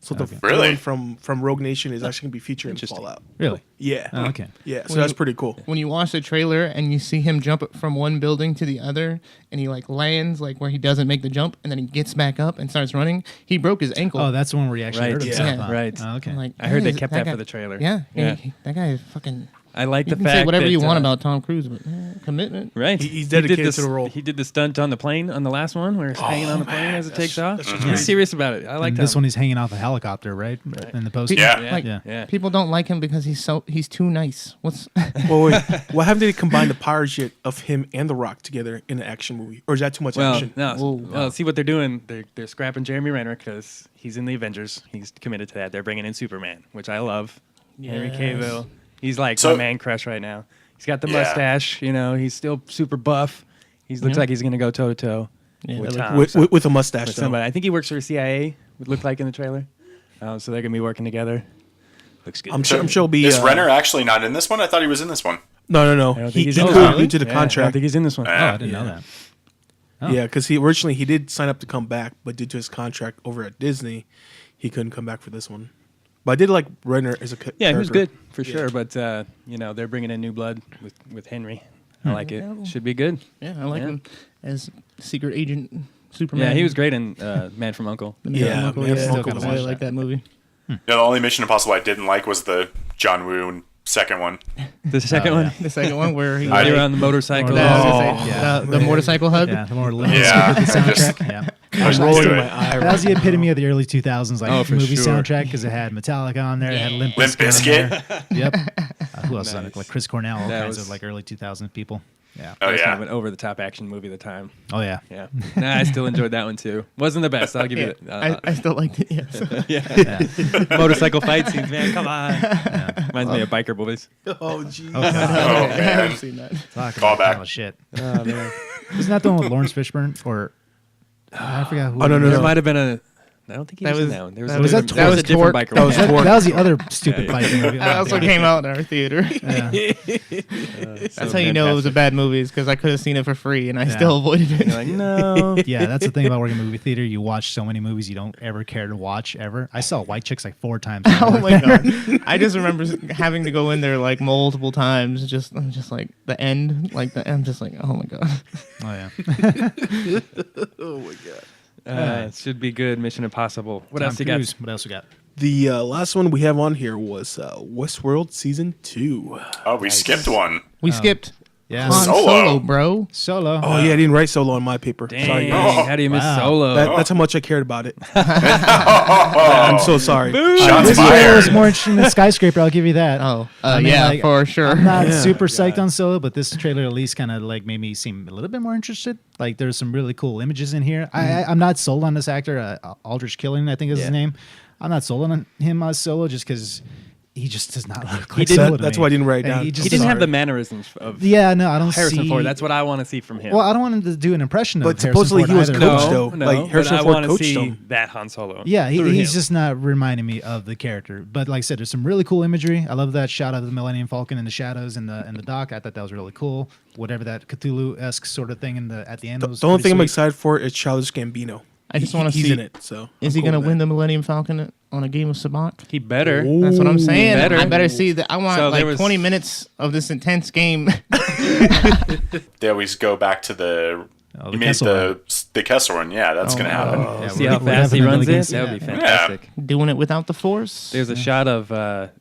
So the Okay. Really? villain from Rogue Nation is actually gonna be featured in Fallout. Really? Yeah. Oh, okay. Yeah. So When that's you- pretty cool. When you watch the trailer and you see him jump from one building to the other, and he like lands like where he doesn't make the jump, and then he gets back up and starts running, he broke his ankle. Oh, that's the one where he actually Right. hurt Yeah. himself. Yeah. huh? Right. Oh, okay. I'm like, I heard they "Hey, kept that guy-" for the trailer. Yeah, Yeah. that guy is fucking. I like You the can fact say whatever that, you want about Tom Cruise, but commitment. Right. He's He did dedicated this- to the role. He did the stunt on the plane on the last one where he's hanging on the plane as it takes off. that's just He's crazy. serious about it. I like And that. this one, he's hanging off a helicopter, right? In the poster. Yeah. Yeah. Like, Yeah. People don't like him because he's too nice. What's Well, wait. Why haven't they combined the power jet of him and The Rock together in an action movie? Or is that too much Well, action? no. Whoa. Well, see what they're doing. They're scrapping Jeremy Renner because he's in the Avengers. He's committed to that. They're bringing in Superman, which I love. Henry Yes. Cavill. He's like So- my man crush right now. He's got the Yeah. mustache. You know, he's still super buff. He looks like he's gonna go toe to toe Yeah, with they Tom. with, so- with a mustache, with though. somebody. I think he works for the CIA. Would look like in the trailer. So they're gonna be working together. Looks good. I'm sure he'll be. Is Renner actually not in this one? I thought he was in this one. No. I don't think He he's he in could this one. due to the Yeah, I don't contract. think he's in this one. Oh, I didn't know Yeah. that. Oh. Yeah, because he originally he did sign up to come back, but due to his contract over at Disney, he couldn't come back for this one. But I did like Renner as a Yeah, he was good character. for sure. But they're bringing in new blood with Henry. I like it. Should be good. Yeah, I like Yeah. him as secret agent Superman. Yeah, he was great in Man from Uncle. The Man Yeah, from Uncle, Man yeah. from Uncle was I watch like that movie. Yeah, the only Mission Impossible I didn't like was the John Woo second one. The second one, The second one where he I- you're on the motorcycle. Or Yeah, I was Oh, gonna say, yeah. the motorcycle hug. Yeah, the more Limp Yeah, Bizkit with the just- soundtrack. Yeah. I'm Just rolling do my it. eye. That was the epitome of the early 2000s like Oh, for movie sure. soundtrack because it had Metallica on there, it had Limp Limp Bizkit. on Bizkit? there. Yep. Who else was on it? Nice. Like Chris Cornell, all That kinds was- of like early 2000s people. Yeah. Oh, That was yeah. kind of an over-the-top action movie at the time. Oh yeah. Yeah, nah, I still enjoyed that one too. Wasn't the best. I'll give Yeah, you that. I still liked it. Yes. Yeah. Motorcycle fight scenes, man. Come on. Reminds me of Biker Boys. Oh, jeez. Oh, I man. haven't seen that. Talk Call about back. oh, shit. Oh man. Isn't that the one with Lawrence Fishburne or I forgot who? Oh, no, There no. might have been a. I don't think he That was in was- that one. that was- a that was a different Torque. biker. That was one. Torque. That was the other stupid Yeah, biking movie. That also came out in our theater. Yeah. That's how you know it was a bad movie, because I could have seen it for free and I still avoided it. You're like, no. Yeah, that's the thing about working in a movie theater. You watch so many movies you don't ever care to watch ever. I saw White Chicks like 4 times. Oh my god! I just remember having to go in there like multiple times. I'm just like the end, I'm just like, oh my god. Oh yeah. Oh, my God. It should be good. Mission Impossible. What Tom else you got? Cruise. What else we got? The last one we have on here was Westworld Season 2. Oh, we skipped one. We skipped Yeah. Han Solo. Solo, bro. Solo. Oh, yeah, I didn't write Solo on my paper. Dang, Sorry, guys. how do you miss Wow. Solo? That's how much I cared about it. I'm so sorry. Shots This trailer fired. was more interesting than Skyscraper. I'll give you that. Oh, I mean, yeah, like, for sure. I'm not Yeah. super psyched on Solo, but this trailer at least kind of like made me seem a little bit more interested. Like there's some really cool images in here. I'm not sold on this actor, Aldrich Killian, I think is his Yeah. name. I'm not sold on him as Solo just because he just does not look He like didn't- Solo. to that's me. why I didn't write it And down. He, just He didn't have sorry. the mannerisms of Yeah, no, I don't Harrison see. Ford. That's what I want to see from him. Well, I don't want him to do an impression of But Harrison supposedly Ford he was either. coached, no, though. no, Like, Harrison but I Ford want to coached see him. that Han Solo. Yeah, through he's him. just not reminding me of the character. But like I said, there's some really cool imagery. I love that shot of the Millennium Falcon in the shadows in the dock. I thought that was really cool. Whatever that Cthulhu-esque sort of thing at the end was. The only pretty thing I'm sweet. excited for is Childish Gambino. I just want to He's see. in it, so Is I'm he cool gonna with win that. the Millennium Falcon on a game of Sabacc? He better. That's what I'm saying. Better. I better see that. I want So there like was- 20 minutes of this intense game. They always go back to the. Oh, You mean the Kessel one? Yeah, that's gonna happen. Yeah, See we're- how we're fast he definitely runs gonna it? see That would be that. fantastic. Doing it without the Force. There's a shot of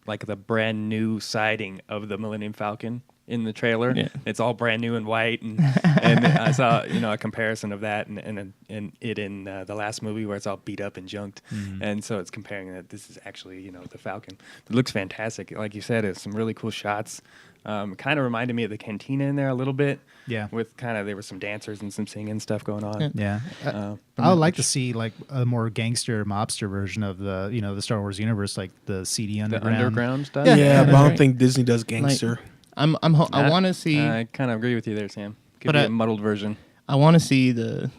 like the brand new siding of the Millennium Falcon in the trailer. Yeah. It's all brand new and white, and I saw a comparison of that and it in the last movie where it's all beat up and junked, and so it's comparing that this is actually the Falcon. It looks fantastic, like you said. It's some really cool shots. Kind of reminded me of the cantina in there a little bit. Yeah. with there were some dancers and some singing stuff going on. Yeah, Uh, I would like to see like a more gangster mobster version of the the Star Wars universe, like the CD The underground. underground stuff. Yeah. Yeah, but I don't right. think Disney does gangster. I want to see. I kind of agree with you there, Sam. Could But be I- a muddled version. I want to see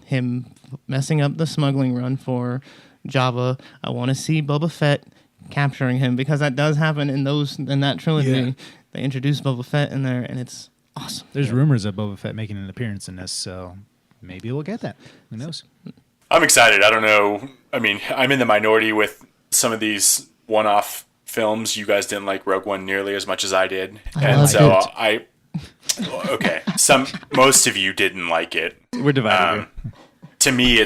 him messing up the smuggling run for Jabba. I want to see Boba Fett capturing him, because that does happen in that trilogy. Yeah. They introduce Boba Fett in there, and it's awesome. There's rumors of Boba Fett making an appearance in this, so maybe we'll get that. Who knows? I'm excited. I don't know. I mean, I'm in the minority with some of these one-off films, you guys didn't like Rogue One nearly as much as I did, I and loved so it. okay, most of you didn't like it. We're divided here. To me,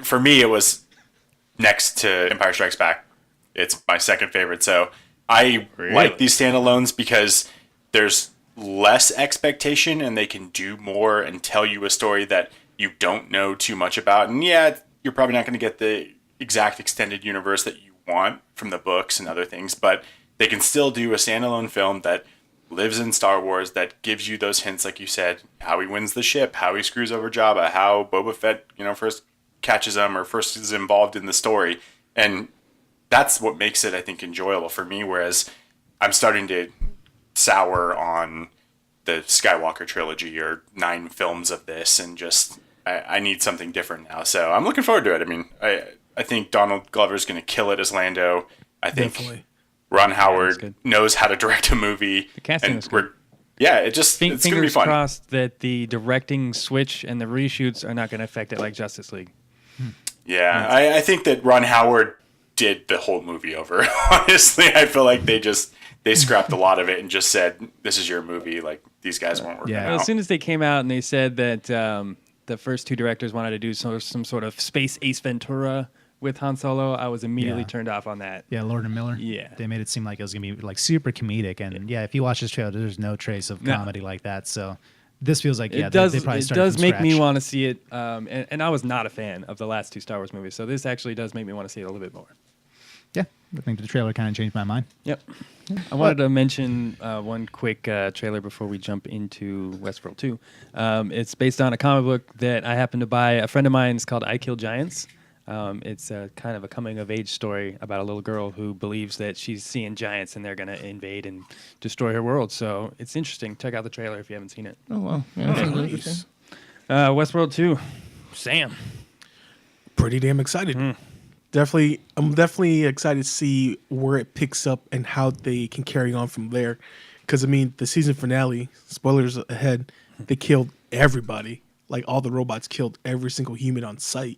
for me it was next to Empire Strikes Back. It's my second favorite. So I like these standalones because there's less expectation and they can do more and tell you a story that you don't know too much about. And yeah, you're probably not going to get the exact extended universe that you want from the books and other things, but they can still do a standalone film that lives in Star Wars, that gives you those hints, like you said, how he wins the ship, how he screws over Jabba, how Boba Fett, first catches him or first is involved in the story. And that's what makes it, I think, enjoyable for me, whereas I'm starting to sour on the Skywalker trilogy or 9 films of this, and just I need something different now. So I'm looking forward to it. I mean, I think Donald Glover's going to kill it as Lando. I think Definitely. Ron that's Howard good. knows how to direct a movie. The casting and is good. it's going to be Fingers fun. crossed that the directing switch and the reshoots are not going to affect it like Justice League. Yeah, I think that Ron Howard did the whole movie over. Honestly, I feel like they scrapped a lot of it and just said, "This is your movie." Like, these guys won't work Yeah. it Well, out. as soon as they came out and they said that the first 2 directors wanted to do some sort of space Ace Ventura with Han Solo, I was immediately Yeah. turned off on that. Yeah, Lord and Miller. Yeah. They made it seem like it was gonna be like super comedic, and yeah, if you watch this trailer, there's no trace of No. comedy like that. So this feels like It does. they probably It started does from make me scratch. want to see it, and I was not a fan of the last 2 Star Wars movies, so this actually does make me want to see it a little bit more. Yeah, I think the trailer kind of changed my mind. Yep. I wanted to mention one quick trailer before we jump into Westworld 2. It's based on a comic book that I happened to buy. A friend of mine is called I Kill Giants. It's kind of a coming-of-age story about a little girl who believes that she's seeing giants and they're going to invade and destroy her world. So it's interesting. Check out the trailer if you haven't seen it. Oh, wow. Yeah, that sounds interesting. Westworld 2. Sam. Pretty damn excited. I'm definitely excited to see where it picks up and how they can carry on from there. Because I mean, the season finale, spoilers ahead, they killed everybody. Like, all the robots killed every single human on site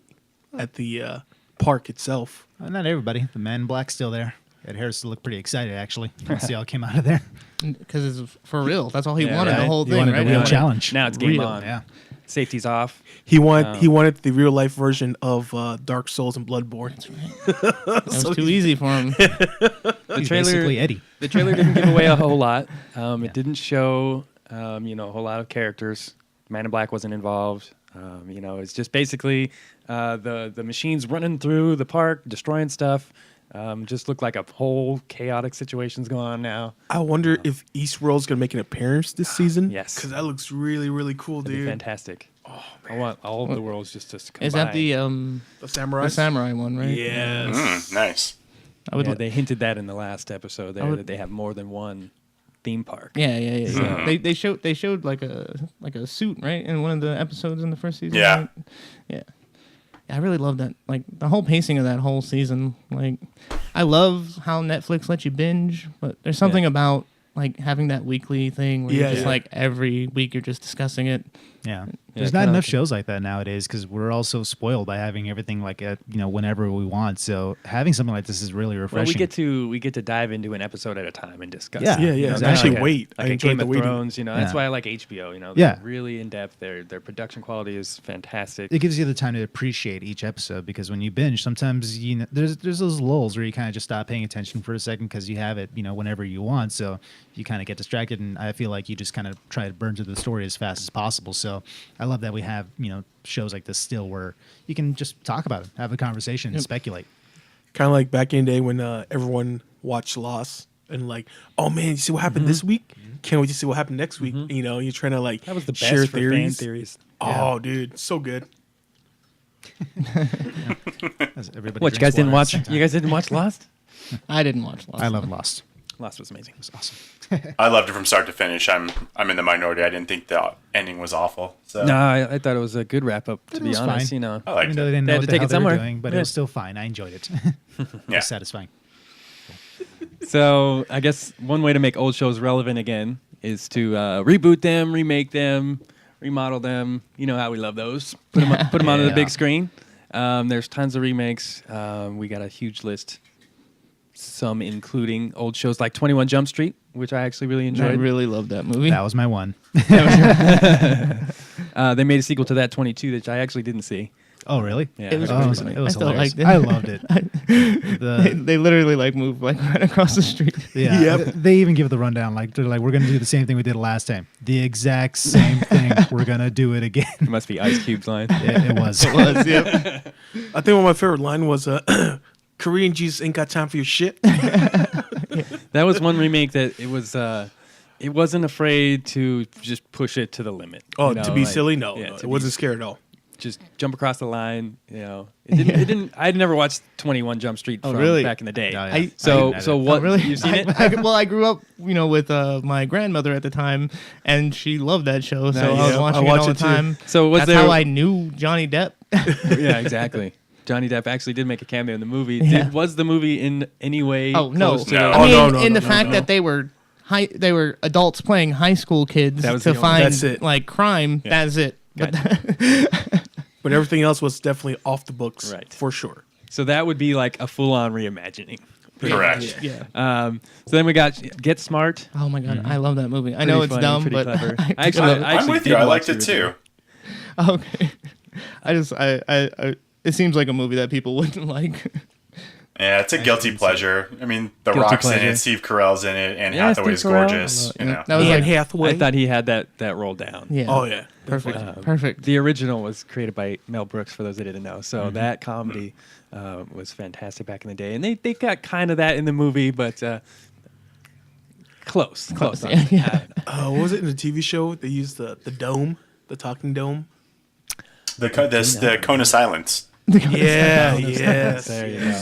at the park itself. Not everybody. The man in black's still there. Ed Harris looked pretty excited actually to see how it came out of there. Because it's for real. That's all he Yeah, wanted, right. the whole He thing, wanted right? a real Now- challenge. Now it's game Real, on. Yeah. Safety's off. He wanted the real life version of Dark Souls and Bloodborne. It was too easy for him. The He's trailer, basically Eddie. the trailer didn't give away a whole lot. It didn't show, a whole lot of characters. Man in Black wasn't involved. It's just basically the machines running through the park, destroying stuff. Just looked like a whole chaotic situation's going on now. I wonder if Eastworld's going to make an appearance this season. Yes. Because that looks really, really cool, It'd be dude. fantastic. Oh, I want all of the worlds just to combine. Is that the The samurai. samurai one, right? Yes. Nice. I would. Yeah, they hinted that in the last episode there would- that they have more than one theme park. Yeah. They showed like a suit, right, in one of the episodes in the first season. Yeah. Right? Yeah. I really love that. Like, the whole pacing of that whole season. Like, I love how Netflix lets you binge, but there's something about like having that weekly thing where you're just like every week you're just discussing it. Yeah. There's kinda not enough like- shows like that nowadays because we're all so spoiled by having everything like at whenever we want. So having something like this is really Well, refreshing. we get to dive into an episode at a time and discuss. Yeah. it. Yeah, yeah. You know, And kinda actually like a- wait. like I a enjoyed Game the of waiting. Thrones. That's Yeah. why I like HBO. They're Yeah. really in depth. Their production quality is fantastic. It gives you the time to appreciate each episode because when you binge, sometimes there's those lulls where you kind of just stop paying attention for a second because you have it whenever you want. So you kind of get distracted, and I feel like you just kind of try to burn through the story as fast as possible. So I love that we have shows like this still where you can just talk about it, have a conversation, and speculate. Kind of like back in the day when everyone watched Lost and like, oh man, you see what happened this week? Can't wait to see what happened next week. You're trying to like That was the best share for theories. fan theories. Oh, dude, so good. As everybody What, you drinks guys didn't water at watch? the same time. You guys didn't watch Lost? I didn't watch Lost. I love Lost. Lost was amazing. It's awesome. I loved it from start to finish. I'm in the minority. I didn't think the ending was awful. So No, I thought it was a good wrap up. To It be was honest, fine. I liked Even though they it. didn't They know had what to the take hell it they were somewhere. doing, but Yeah. it was still fine. I enjoyed it. It Yeah. was satisfying. So I guess one way to make old shows relevant again is to reboot them, remake them, remodel them. You know how we love those. Put them onto the Yeah. big screen. There's tons of remakes. We got a huge list some including old shows like 21 Jump Street, which I actually really I enjoyed. really love that movie. That was my one. They made a sequel to that 22 that I actually didn't see. Oh, really? Yeah, It was I Oh, heard it it was, was it funny. was I still hilarious. liked it. I loved it. they literally like move like right across the street. Yeah. Yep. They even give the rundown. Like they're like, we're gonna do the same thing we did last time. The exact same thing. We're gonna do it again. It must be Ice Cube's line. It was. It was, yep. I think one of my favorite line was Korean Jesus ain't got time for your shit. That was one remake that it wasn't afraid to just push it to the limit. Oh, you know, to be like, silly? No, yeah, no, to it be- wasn't scared at all. Just jump across the line. You know, it didn't. It didn't. I'd never watched 21 Jump Street Oh, from really? back in the day. Oh, yeah. I So didn't so either. what? Oh, really? You've seen it? Well, I grew up, with my grandmother at the time, and she loved that show, so I was Nice. watching I it watch all the it too. time. So was That's there? how I knew Johnny Depp. Yeah, exactly. Johnny Depp actually did make a cameo in the movie. Yeah. Was the movie in any way? Oh no! close to No. the- I mean, Oh, no, in no, the no, fact no. that they were adults playing high school kids That was to the only- find That's it. like crime. Yeah. That's it. But But everything else was definitely off the books, Right. for sure. So that would be like a full-on reimagining. Correct. yeah. So then we got Get Smart. Oh my god, I love that movie. I Pretty know it's funny, dumb, pretty but clever. I Actually, love it. I I'm actually with did you. I watch liked the it too. review. Okay. I it seems like a movie that people wouldn't like. Yeah, it's a guilty pleasure. I mean, The Guilty Rock's in pleasure. it, Steve Carell's in it, and Yeah, Hathaway's Steve Carell. gorgeous. You know. That was Anne like Hathaway. I thought he had that roll down. yeah. Oh yeah. Perfect. Perfect. The original was created by Mel Brooks, for those that didn't know. So that comedy was fantastic back in the day, and they got kind of that in the movie, but close. Yeah, yeah. What was it in the TV show? They used the dome, the talking dome. The Cone of Silence, Yeah, yes. There you go.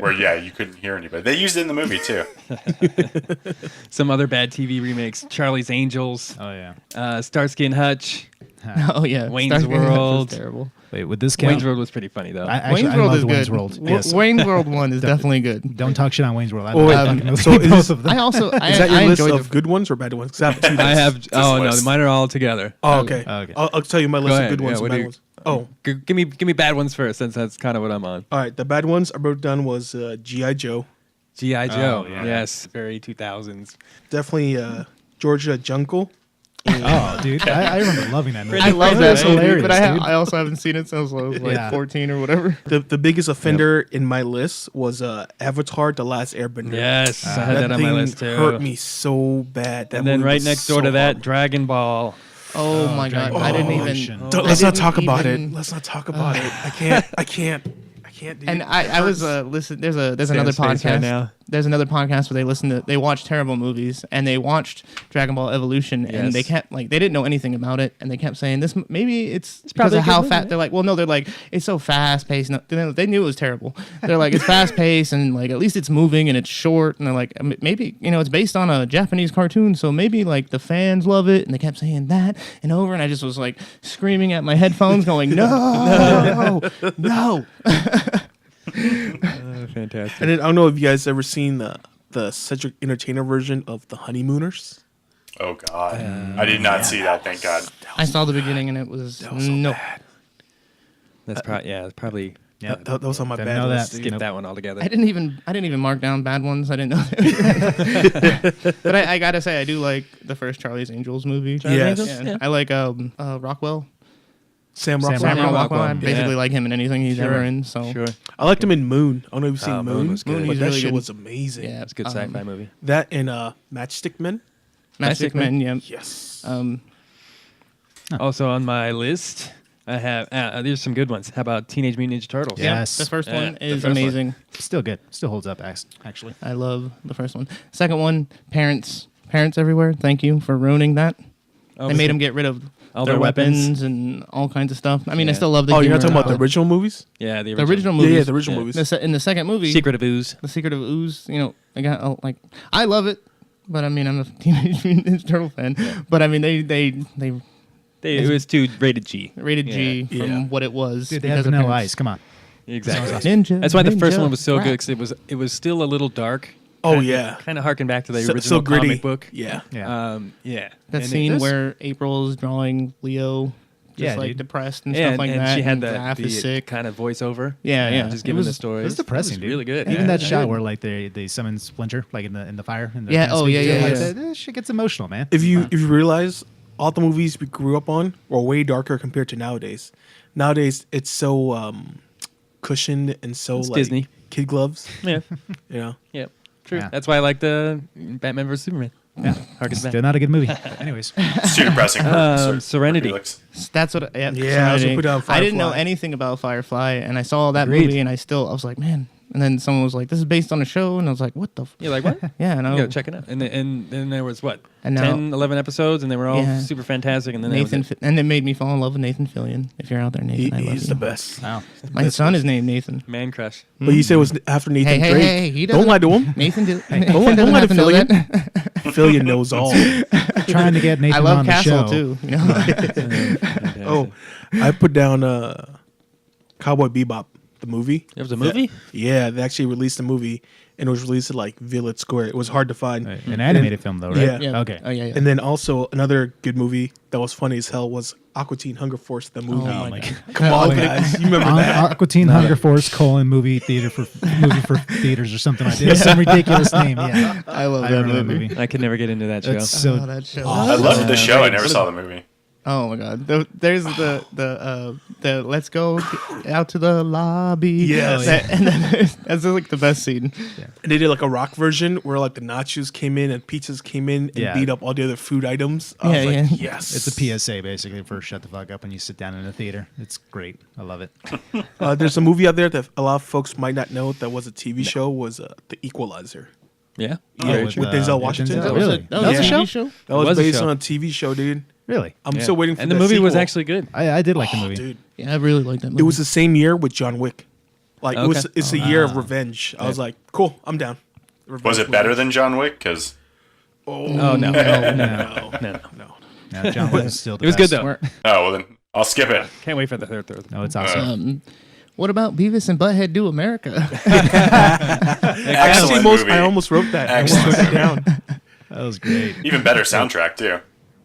where you couldn't hear anybody. They used it in the movie too. Some other bad TV remakes: Charlie's Angels, Oh yeah. Starsky and Hutch. Oh yeah. Wayne's Starsky and Hutch was World. terrible. Wait, would this count? Wayne's World was pretty funny though. Wayne's World is love Wayne's good. World. Yes. Wayne's World 1 is definitely good. Don't talk shit on Wayne's World. I Oh, love wait, that fucking movie. so is Both this- of them. I also I, Is that your I list enjoyed of good ones or bad ones? 'Cause I have two I lists. have. Oh no, list. mine are all together. Oh, okay. Okay. I'll tell you my list ahead. of good ones Yeah, and what do bad you- ones. Oh, Give me bad ones first, since that's kind of what I'm on. all right. The bad ones I wrote down was G.I. Joe. G.I. Joe. yeah. Yes, very 2000s. Definitely Georgia Jungle. Oh, dude, I remember loving that movie. I love It that was movie, hilarious, but dude. I also haven't seen it since I was like Yeah. 14 or whatever. The biggest offender in my list was Avatar: The Last Airbender. Yes, I had that on my thing list too. hurt me so bad. That And then movie right was next door so to that, horrible. Dragon Ball. Oh my god, Dragon I didn't Ball even. Evolution. Let's I not didn't talk about even- it. Let's not talk about it. I can't. Dude. And I was listen. There's another Sam's face right podcast. now. There's another podcast where they watch terrible movies and they watched Dragon Ball Evolution and Yes. they kept they didn't know anything about it and they kept saying this maybe it's because probably of a good how movie, fast right? they're like well no they're like it's so fast paced no, they knew it was terrible they're like it's fast paced and like at least it's moving and it's short and they're like maybe it's based on a Japanese cartoon so maybe like the fans love it and they kept saying that and over and I just was like screaming at my headphones going no no. Fantastic. And then, I don't know if you guys ever seen the Cedric Entertainer version of The Honeymooners. Oh God, I did not see that. Thank God. I saw the beginning and it was, That was so no. bad. That's probably Yeah. That was on my Didn't bad know that. list. skip Nope. that one altogether. I didn't even mark down bad ones. I didn't know that. But I gotta say I do like the first Charlie's Angels movie. Yes. Yeah. I like Rockwell. Sam Sam Rockwell. Samuel Rockwell. I Rockwell, basically yeah. like him in anything he's Sure. ever in. So Sure, I liked him in Moon. I don't know if you've seen Moon Moon. was good. Moon, But he's that really shit good. was amazing. Yeah, it's a good sci-fi movie. That and Matchstick Men. Matchstick Men. Yeah. Yes. Also on my list, I have there's some good ones. How about Teenage Mutant Ninja Turtles? Yeah. Yeah, Yes. the first Yeah, one the is first one. amazing. Still good. Still holds up, actually. I love the first one. Second one, Parents Everywhere. Thank you for ruining that. Oh, They made them get rid of all their their weapons and all kinds of stuff. I mean, I Yeah. still love the. Oh, you're humor not talking about the of it. original movies? Yeah, the The original. original Yeah, movies. yeah, the original Yeah. movies. In the second movie, Secret of Ooze. The Secret of Ooze. I got I love it, but I mean I'm a Teenage Mutant Ninja Turtle fan. But I mean they It was too rated G. rated G from Yeah. what it was. Dude, they because have of Vanilla Parents. Ice. Come on. Exactly. Ninja. That's why the first Ninja one was so rap. good because it was still a little dark. Oh, yeah. Kind of harken back to the So original gritty. comic book. Yeah. Yeah. Yeah. That And scene this- where April's drawing Leo Yeah, like dude. depressed and Yeah, stuff like and that. she had Raph is the sick. kind of voiceover. Yeah. Just It giving was- the story. It was depressing, It was dude. really good. Even Yeah. that shot where like they summon Splinter like in the fire. And Yeah, oh, yeah, yeah, like, yeah. that shit gets emotional, man. If you realize all the movies we grew up on were way darker compared to nowadays. Nowadays it's so cushioned and so It's like Disney. kid gloves. Yeah. You know. Yeah. True. Yeah. That's why I like the Batman vs Superman. Yeah, Harkens back. still not a good movie. But anyways, It's too depressing. For Serenity. Felix. That's what. Yeah, Yeah, I was gonna put down I didn't know Firefly. anything about Firefly, and I saw that Agreed. movie, and I was like, man. And then someone was like, "This is based on a show," and I was like, "What the?" You're like, what? Yeah, and I You gotta check it out. And then there was what? And now- 10, 11 episodes, and they were all Yeah. super fantastic. And then Nathan, that was it. and it made me fall in love with Nathan Fillion. If you're out there, Nathan, I love He's you. the best. wow. My son is named Nathan. Man crush. But you said it was after Nathan Hey, Drake. hey, he Don't doesn't- lie to him. Nathan, don't Nathan doesn't lie have to to know Fillion. that. Fillion knows all. Trying to get Nathan I love on the Castle show. too. You know, Oh, I put down Cowboy Bebop, the movie. It was a movie? Yeah, they actually released a movie, and it was released at like Village Square. It was hard to find. Right, an animated film though, right? Yeah. yeah. Okay. Oh yeah, yeah. And then also another good movie that was funny as hell was Aqua Teen Hunger Force, the movie. Oh my God. Come on, guys, you remember that? Aqua Teen Hunger Force : movie theater for theaters or something like that. It's some ridiculous name. Yeah, I love I that remember movie. that movie. I could never get into that show. It's so Oh, that show. I loved the show. I never saw the movie. Oh my god. There's the let's go out to the lobby. Yes. And then that's like the best scene. And they did like a rock version where like the nachos came in and pizzas came in and Yeah. beat up all the other food items. I Yeah, was like, yeah. yes. It's a PSA basically for shut the fuck up when you sit down in a theater. It's great. I love it. There's a movie out there that a lot of folks might not know that was a TV show was The Equalizer. yeah. Yeah, with Denzel Washington. Denzel, really? That was Yeah. a show? TV show? That was, was a based show. on a TV show, dude. Really? I'm Yeah. still waiting for And the that movie was sequel. actually good. I did like the Oh, movie. dude. Yeah, I really like that movie. It was the same year with John Wick. Like Okay. it's a year of revenge. I was like, cool, I'm down. Was Revenge it better than John Wick? Because Oh, no. no, No. no. No, John Wick is still the It was good, best. though. well then I'll skip it. Can't wait for the third. No, it's awesome. What about Beavis and Butthead Do America? Actually, Excellent movie. I almost wrote that. I almost Excellent wrote that down. That was great. Even better soundtrack too.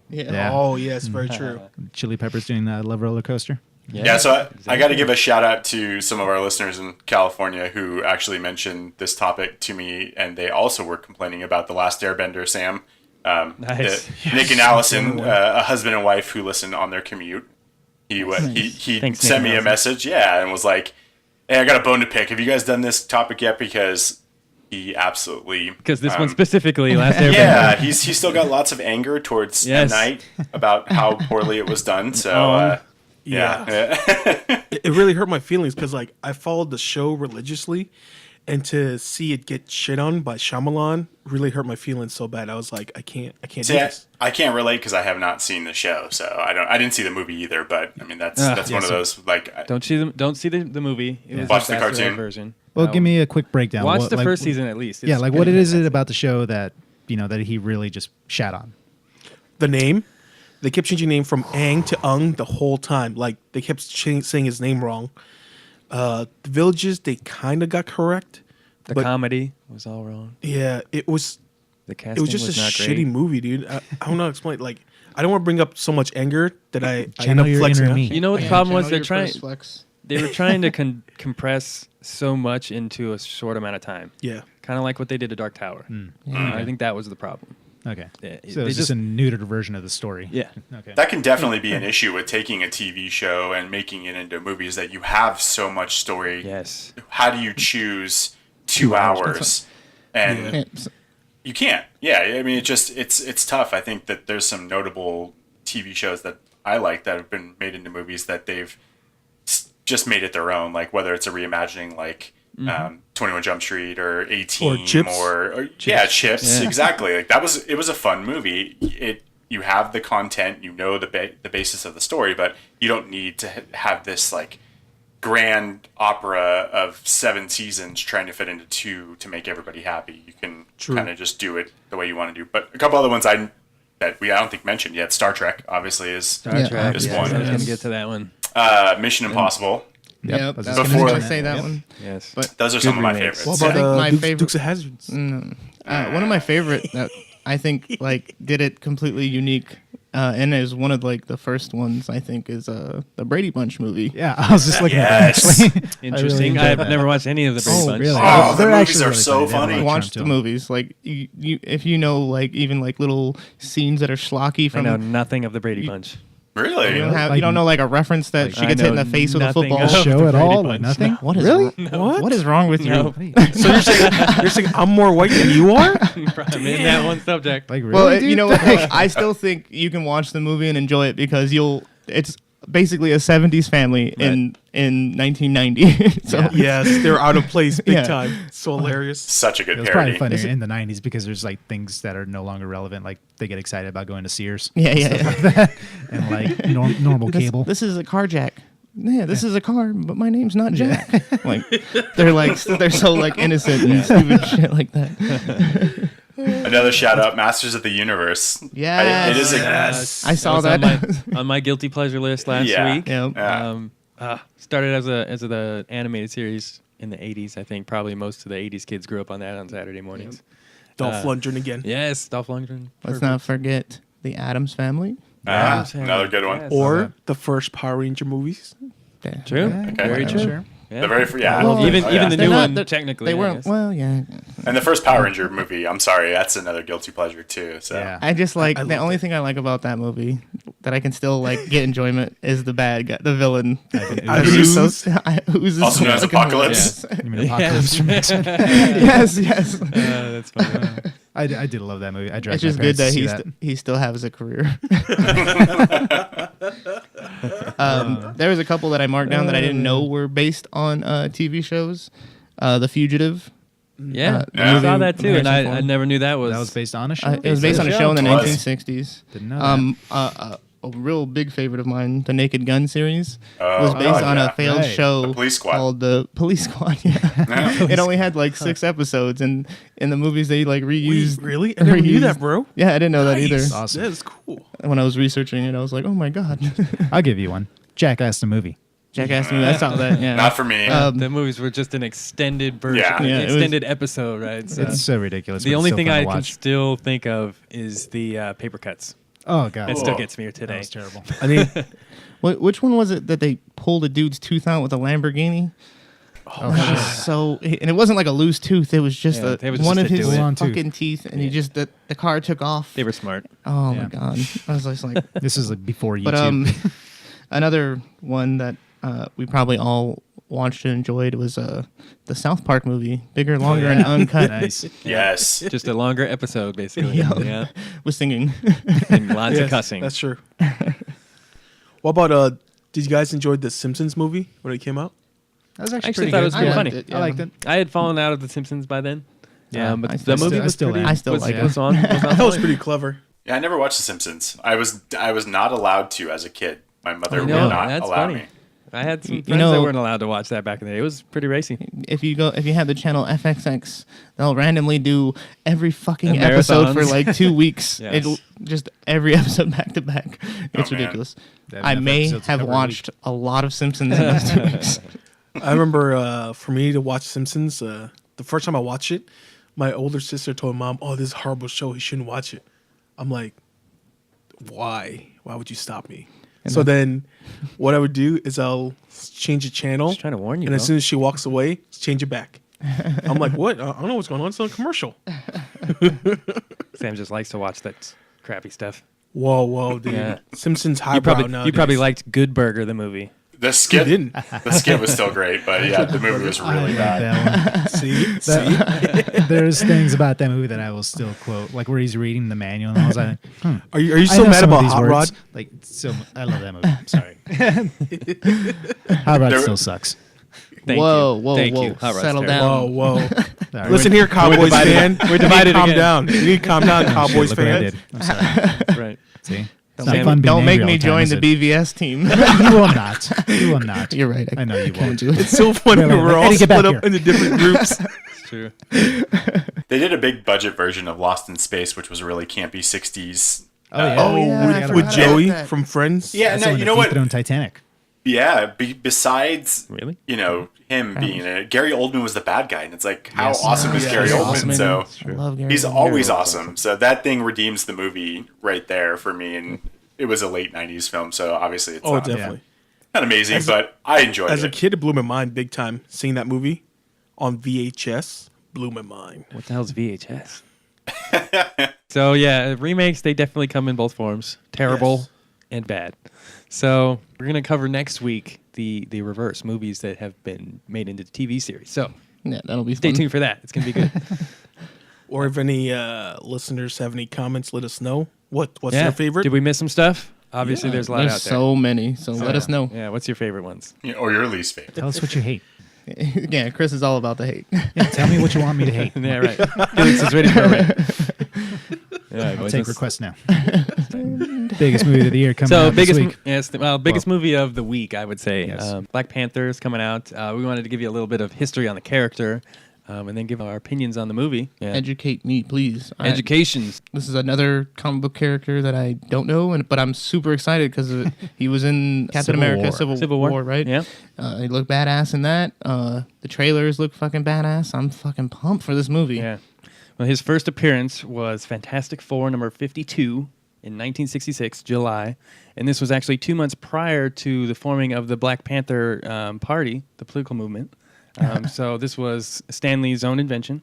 Yeah. Oh yes, very true. Chili Peppers doing the Love Roller Coaster. Yeah, so I got to give a shout out to some of our listeners in California who actually mentioned this topic to me, and they also were complaining about The Last Airbender, Sam. Nice. Nick and Allison, a husband and wife who listened on their commute. He Thanks, sent Nick me and a Allison. message, and was like, hey, I got a bone to pick. Have you guys done this topic yet? Because he absolutely... Because this one specifically, Last Airbender. Yeah, he's still got lots of anger towards Yes. M. Night about how poorly it was done. So, yeah. It really hurt my feelings because like I followed the show religiously, and to see it get shit on by Shyamalan really hurt my feelings so bad. I was like, I can't do See, this. I can't relate because I have not seen the show, so I didn't see the movie either. But I mean, that's one of those like Don't see the movie. It was Watch a the bastardized cartoon. version. Well, give me a quick breakdown. Watch What- the like, first season at least. Yeah, It's like good. what is it about the show that that he really just shat on? The name, they kept changing name from Aang to Ung the whole time. Like they kept saying his name wrong. The villages they kind of got correct. The but- comedy was all wrong. Yeah, it was The casting it was just a not shitty great. movie, dude. I don't know how to explain. Like I don't want to bring up so much anger that I end Channel up your flexing. inner out. me. You know what the Yeah, problem was? channel They're your trying. first flex. They were trying to compress so much into a short amount of time. Yeah. Kind of like what they did to Dark Tower. I think that was the problem. Okay, Yeah, so they it's just a neutered version of the story. Yeah. Okay. that can definitely be an issue with taking a TV show and making it into movies that you have so much story. Yes. How do you choose 2 hours? And Yeah, so- you can't. Yeah, I mean, it's tough. I think that there's some notable TV shows that I like that have been made into movies that they've just made it their own. Like whether it's a reimagining, like 21 Jump Street or 18 Or Chips. or yeah, Chips. Yeah. Exactly. Like it was a fun movie. You have the content, you know the basis of the story, but you don't need to have this like grand opera of 7 seasons trying to fit into 2 to make everybody happy. You can kind of just do it the way you want to do. But a couple other ones I don't think mentioned yet. Star Trek obviously is Star Yeah, Trek. is Yes, one. I was going to get to that one. Mission Impossible. Yep, I I was was just gonna Before- say that one. Yes. But Those are some of my remakes. favorites. What I think about my favorite- Dukes of Hazzards? one of my favorite I think like did it completely unique. And is one of like the first ones I think is the Brady Bunch movie. Yeah, I was just looking Yes. at that. Actually. Interesting. I really I've enjoyed that. never watched any of the Brady Oh, Bunch. really? Oh, the They're movies actually are really so They have a lot funny. of Watch charm to the them. movies, like you if you know like even like little scenes that are schlocky I from. know nothing of the Brady Bunch. Really? You don't have Like- you don't know like a reference that like, she I gets hit in know the face with a nothing football. of- Show the at Brady all? Bunch. Like nothing? What is really? What is wrong with No. you? So you're saying I'm more white than you are? I'm in that one subject. Like really? Well, you dude? know what? I still think you can watch the movie and enjoy it because it's basically a 70s family in 1990. So Yeah. Yes, they're out of place big Yeah. time. So hilarious. Such a good It was probably parody. funnier in the 90s because there's like things that are no longer relevant. Like they get excited about going to Sears. yeah. And like normal cable. This is a car jack. Yeah, this is a car, but my name's not Jack. Like they're so like innocent and stupid shit like that. Another shout out, Masters of the Universe. Yes. It is a Yes. I saw was that. on my guilty pleasure list last Yeah. week. Yeah. Started as the animated series in the 80s. I think probably most of the 80s kids grew up on that on Saturday mornings. Dolph Lundgren again. Yes, Dolph Lundgren. Let's not forget the Addams Family. another good one. Yes. Or the first Power Ranger movies. Yeah. True. Yeah, Very whatever. true. Sure. Yeah. The very yeah. Well, even Oh, even yeah. the They're new not- one they're- technically. They I weren't. guess. Well, yeah. And the first Power Ranger movie. I'm sorry, that's another guilty pleasure too. So Yeah. I just like I the loved only it. thing I like about that movie that I can still like get enjoyment is the bad guy, the villain. Ooze. Ooze is Also known as fucking Apocalypse. hilarious. You mean Apocalypse from X-Men? yes. That's funny. I did love that movie. I dragged It's just my good parents that to see he still has a career. There was a couple that I marked down that I didn't know were based on TV shows. The Fugitive. Yeah, the I movie saw that too, and Harrison I Ford. never knew that was. That was based on a show. It was based on a show in the It was. 1960s. Didn't know A real big favorite of mine, the Naked Gun series, Oh, was based God, on yeah. a failed Right. show The Police Squad. called The Police Squad. Yeah. It only had like 6 episodes, and in the movies they like reused. Really? I never knew that, reused- bro. Yeah, I didn't know that either. Nice. Awesome. That is cool. When I was researching it, I was like, oh my god, that. I'll give you one. Jackass the movie. Jackass movie. I saw that. Yeah. Not for me. The movies were just an extended version, Yeah. Yeah, it was- extended episode, right? So It's so ridiculous. the but only it's still thing fun I to can watch. still think of is the paper cuts. Oh god, It still Oh. gets me that today. was terrible. I mean, Which one was it that they pulled a dude's tooth out with a Lamborghini? Oh, It was so, and it wasn't like a loose tooth. It was just Yeah, it was one just of a his do it. Full-on tooth. fucking teeth, and he just the car took off. They were smart. Oh Yeah. my god! I was just like, This is like before YouTube. but another one that we probably all watched and enjoyed was the South Park movie, bigger, longer, and uncut. Nice. Yes. Just a longer episode, basically. Yeah. Yeah, With singing. and lots yes, of cussing. That's true. What about did you guys enjoy the Simpsons movie when it came out? That was Actually actually, thought it pretty was good. pretty I funny. liked it. Yeah. I liked it. I had fallen out of The Simpsons by then. Yeah, but I the still- movie I was still pretty. am. I still was, like was it. on. Was on That was point. pretty clever. Yeah, I never watched The Simpsons. I was not allowed to as a kid. My mother I would know, not that's allow funny. me. I had some You friends know- that weren't allowed to watch that back in the day. It was pretty racy. If you have the channel FXX, they'll randomly do every fucking And episode for marathons. like 2 weeks. Yes. It'll just every episode back to back. It's man. ridiculous. They have I enough may episodes to have cover a watched a lot of Simpsons in those 2 weeks. I remember for me to watch Simpsons, the first time I watched it, my older sister told Mom, "Oh, this is a horrible show. You shouldn't watch it." I'm like, "Why? Why would you stop me?" So then, what I would do is I'll change the channel, Just trying to warn you. and as bro. soon as she walks away, change it back. I'm like, "What? I don't know what's going on. It's on a commercial." Sam just likes to watch that crappy stuff. Whoa, dude! Yeah. Simpsons You highbrow probably nowadays. liked Good Burger, the movie. The skit, didn't. the skit was still great, but yeah, the movie was I really like bad. that one. See, There's things about that movie that I will still quote, like where he's reading the manual, and I was like, Are you I so know mad some of about these Hot words. Rod? Like, so I love that movie. I'm sorry. Hot Rod There- still sucks. Thank Whoa, you. whoa, Thank whoa. You. Hot Rod's Settle terrible. down. Whoa. Sorry. Listen here, Cowboys divided. fan. We're divided You need to calm again. down. You need to calm down, Shit, Cowboys look what I fan. did. I'm sorry. Right. See? It's Sam, not fun being Don't make angry me all the time, join is the it? BVS team. You will not. You will not. You're right. I know you can't won't. do it. It's so funny. Wait, We're all Eddie, get back split up here. into different groups. It's true. They did a big budget version of Lost in Space, which was a really campy 60s. Oh, yeah. Oh, yeah, I with forgot with about Joey that. from Friends. Yeah, That's no, the one you that know beat what? it on Titanic. Yeah, besides Really? him being in it, Gary Oldman was the bad guy, and it's like how Yes. awesome is Yeah, Gary he's Oldman? awesome. So I love Gary he's Oldman. always Gary Oldman's awesome. So that thing redeems the movie right there for me, and it was a late '90s film, so obviously it's Oh, not, definitely. not amazing, but I enjoyed As a it. kid, it blew my mind big time. Seeing that movie on VHS blew my mind. What the hell's VHS? So yeah, remakes, they definitely come in both forms, terrible Yes. and bad. So we're gonna cover next week the reverse movies that have been made into the TV series. So Yeah, that'll be stay fun. tuned for that. It's gonna be good. Or if any listeners have any comments, let us know. What's Yeah. your favorite? Did we miss some stuff? Obviously, there's a lot There's out there. so many, so let us know. Yeah, what's your favorite ones? Or your least favorite. Tell us what you hate. Yeah, Chris is all about the hate. Yeah, tell me what you want me to hate. Yeah, right. Felix is ready for it. Yeah, I'll boys, take let's- requests now. Biggest movie of the year coming So out biggest, this week. biggest movie of the week, I would say. Yes. Black Panther is coming out. We wanted to give you a little bit of history on the character, and then give our opinions on the movie. Yeah. Educate me, please. Educations. This is another comic book character that I don't know, but I'm super excited because he was in Captain Civil America: War. Civil War, right? Yeah. He looked badass in that. The trailers look fucking badass. I'm fucking pumped for this movie. Yeah. Well, his first appearance was Fantastic Four number 52 in 1966, July. And this was actually 2 months prior to the forming of the Black Panther Party, the political movement. So this was Stan Lee's own invention,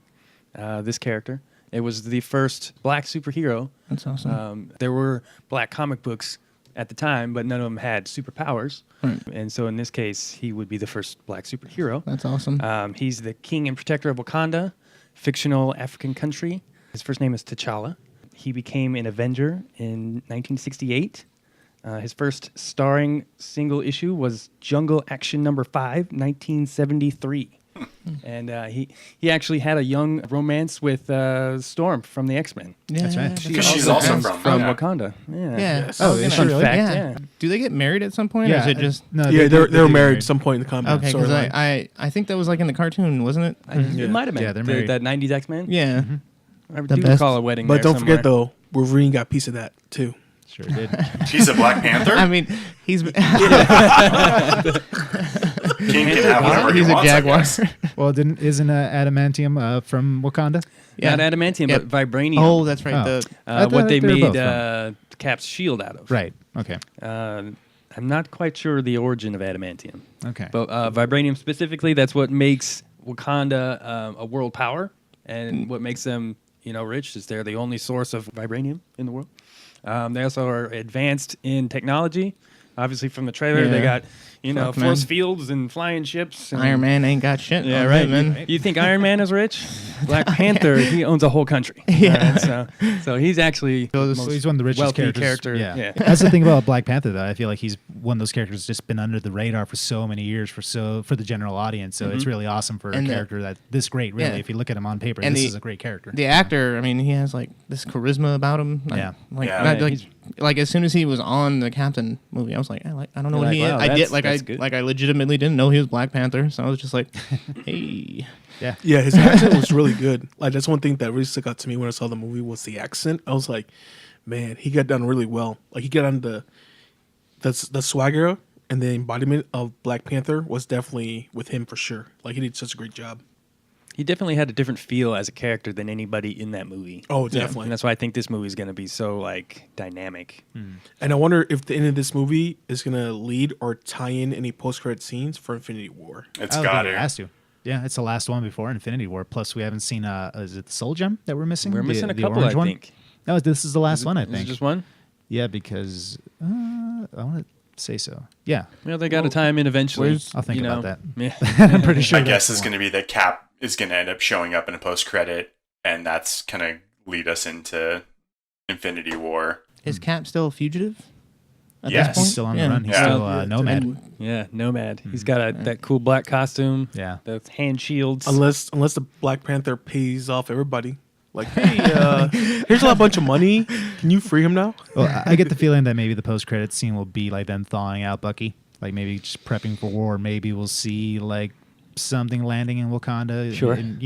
this character. It was the first black superhero. That's awesome. There were black comic books at the time, but none of them had superpowers. Right. And so in this case, he would be the first black superhero. That's awesome. He's the king and protector of Wakanda, fictional African country. His first name is T'Challa. He became an Avenger in 1968. His first starring single issue was Jungle Action number 5, 1973. And he actually had a young romance with Storm from the X-Men. Yeah, That's right. Because she's also from Wakanda. Yeah. Yeah. Oh, I was is she gonna- really? Fact, yeah. yeah. Do they get married at some point? Or is it just no? yeah, they're do married at some point in the combat okay? Because storyline. I think that was like in the cartoon, wasn't it? It might have been. Yeah, they're married. That 90s X-Men? Yeah. I The do best. recall a wedding But there don't forget, somewhere. though, Wolverine got a piece of that, too. Sure did. He's a Black Panther. I mean, he's King can have whatever he's he a wants, I jaguar. guess. Well, isn't adamantium from Wakanda? Yeah. Not adamantium, Yeah. but vibranium. Oh, that's right. Oh. The I what thought they they were made both Cap's shield out of. Right. Okay. I'm not quite sure the origin of adamantium, Okay. but vibranium specifically, that's what makes Wakanda a world power, and what makes them, rich is they're the only source of vibranium in the world. They also are advanced in technology. Obviously, from the trailer, they Yeah. got Fuck, force man. fields and flying ships. And, Iron Man ain't got shit. Yeah, on right. him, man. You think Iron Man is rich? Black Panther, he owns a whole country. Yeah. So he's actually So the So most he's one of the richest wealthy characters. character. Yeah. That's the thing about Black Panther, though. I feel like he's one of those characters that's just been under the radar for so many years for the general audience. So it's really awesome for And a the- character that this great. Really, Yeah. if you look at him on paper, And this the- is a great character. The actor, I mean, he has like this charisma about him. Yeah. Like as soon as he was on the Captain movie, I was like, I don't know You're what like, he wow, is. I that's- did like that's good. I legitimately didn't know he was Black Panther, so I was just like, hey, Yeah. Yeah, his accent was really good. Like, that's one thing that really stuck out to me when I saw the movie was the accent. I was like, man, he got done really well. Like, he got on the swagger and the embodiment of Black Panther was definitely with him for sure. Like, he did such a great job. He definitely had a different feel as a character than anybody in that movie. Oh, And definitely. that's why I think this movie is going to be so dynamic. And I wonder if the end of this movie is going to lead or tie in any post-credit scenes for Infinity War. It's I got think it to. has to. Yeah, it's the last one before Infinity War. Plus, we haven't seen. Is it the Soul Gem that we're missing? We're missing a the couple, orange I one? think. No, this is the last one. I Is it think. just one? Yeah, because I want to say so. Yeah, Well, they got to tie him in eventually. I'll think about that. Yeah. I'm pretty sure. My guess that's is the going to be that Cap is going to end up showing up in a post credit, and that's going to lead us into Infinity War. is Cap still a fugitive? At Yes. this point? He's still on Yeah. the run. He's Yeah. still Yeah. nomad. And- Yeah, Nomad. He's got that cool black costume. Yeah. The hand shields. Unless the Black Panther pays off everybody. Like, hey, here's a bunch of money. Can you free him now? Well, I get the feeling that maybe the post-credit scene will be like them thawing out Bucky, like maybe just prepping for war. Maybe we'll see like something landing in Wakanda. Sure. And,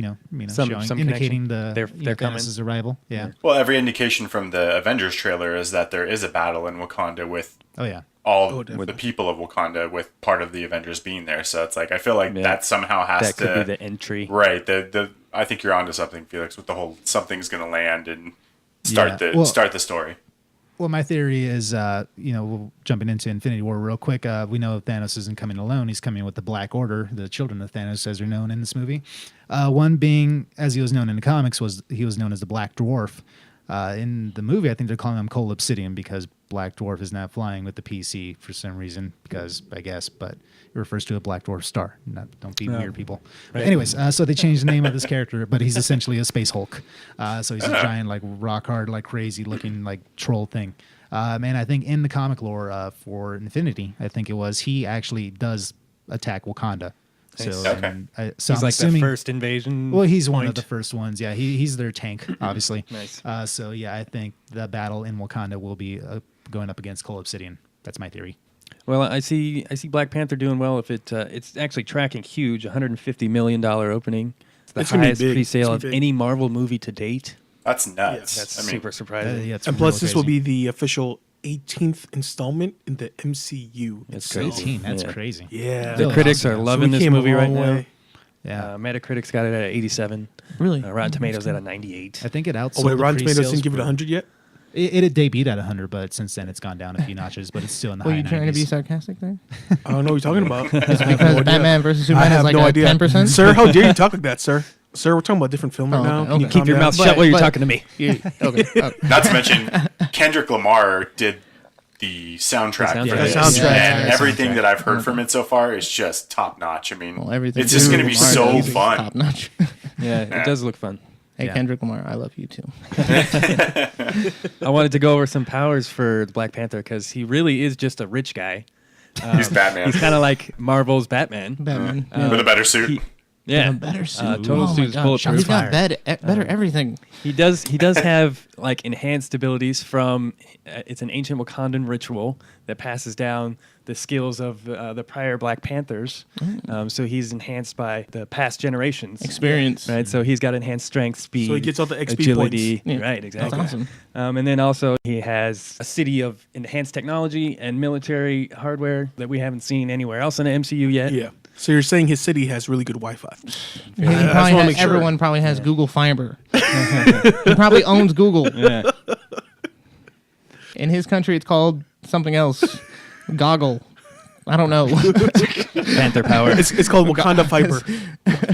Some showing, indicating connection. the They're coming. Thanos' arrival. Yeah. Well, every indication from the Avengers trailer is that there is a battle in Wakanda with Oh yeah. all definitely. the people of Wakanda with part of the Avengers being there. So it's like I feel like that somehow has That to could be the entry. right. The I think you're onto something, Felix, with the whole something's going to land and start Yeah. start the story. Well, my theory is, we're jumping into Infinity War real quick. We know Thanos isn't coming alone. He's coming with the Black Order, the children of Thanos, as are known in this movie. One being, as he was known in the comics, he was known as the Black Dwarf. In the movie, I think they're calling him Cole Obsidian because Black Dwarf is not flying with the PC for some reason, because I guess, but it refers to a Black Dwarf star. Don't be weird, people. But anyways, so they changed the name of this character, but he's essentially a Space Hulk. So he's a giant, like rock hard, like crazy looking, like troll thing. And I think in the comic lore for Infinity, I think it was, he actually does attack Wakanda. So, Okay. so He's I'm like assuming, the first invasion. well, he's one of point. the first ones. Yeah, he's their tank, obviously. Nice. So yeah, I think the battle in Wakanda will be going up against Cole Obsidian. That's my theory. Well, I see Black Panther doing well. If it's actually tracking huge, $150 million opening. It's the It's gonna be highest big. pre-sale It's of gonna be big. any Marvel movie to date. That's nuts. Yes. That's I mean, super surprising. Yeah, it's And plus, real this will crazy. be the official 18th installment in the MCU. That's itself. crazy. 18. That's Yeah. crazy. Yeah. The Really critics awesome. are So loving we this came a movie right long now. way. Yeah, Metacritic's got it at 87. Really? Rotten Tomatoes at a 98. I think it outsold. Oh wait, the Rotten Tomatoes pre-sales didn't give it for- 100 yet. It had debuted at 100, but since then it's gone down a few notches. But it's still in the Were high you trying to be 90s. sarcastic there? I don't know what you're talking about. Because Batman versus Superman I have is like no a idea. 10%? Sir, how dare you talk like that, sir? Sir, we're talking about a different film right Oh, now. okay, Can you okay. Keep calm your down? mouth shut while you're talking to me. Yeah, okay. not to mention Kendrick Lamar did the soundtrack The for soundtrack. this, The soundtrack. and Yeah, everything soundtrack. that I've heard from it so far is just top notch. I mean, Well, everything it's just going to be Lamar so does is fun. Top notch. Yeah, it does look fun. Hey, Yeah. Kendrick Lamar, I love you too. I wanted to go over some powers for Black Panther because he really is just a rich guy. He's Batman He's kind of like Marvel's Batman. Batman. with a better suit. He- yeah, A better suit. total Oh my suit is God. bulletproof. He's got Fire. better everything. He does have like enhanced abilities from it's an ancient Wakandan ritual that passes down the skills of the prior Black Panthers. So he's enhanced by the past generations. Experience. Right, so he's got enhanced strength, speed, So he gets all the XP agility. Yeah. Right, exactly. That's awesome. And then also he has a city of enhanced technology and military hardware that we haven't seen anywhere else in the MCU yet. Yeah. So you're saying his city has really good Wi-Fi? He I just probably wanna has, make sure. everyone probably has Google Fiber. He probably owns Google. Yeah. In his country, it's called something else. Goggle. I don't know. Panther power. It's called Wakanda Fiber.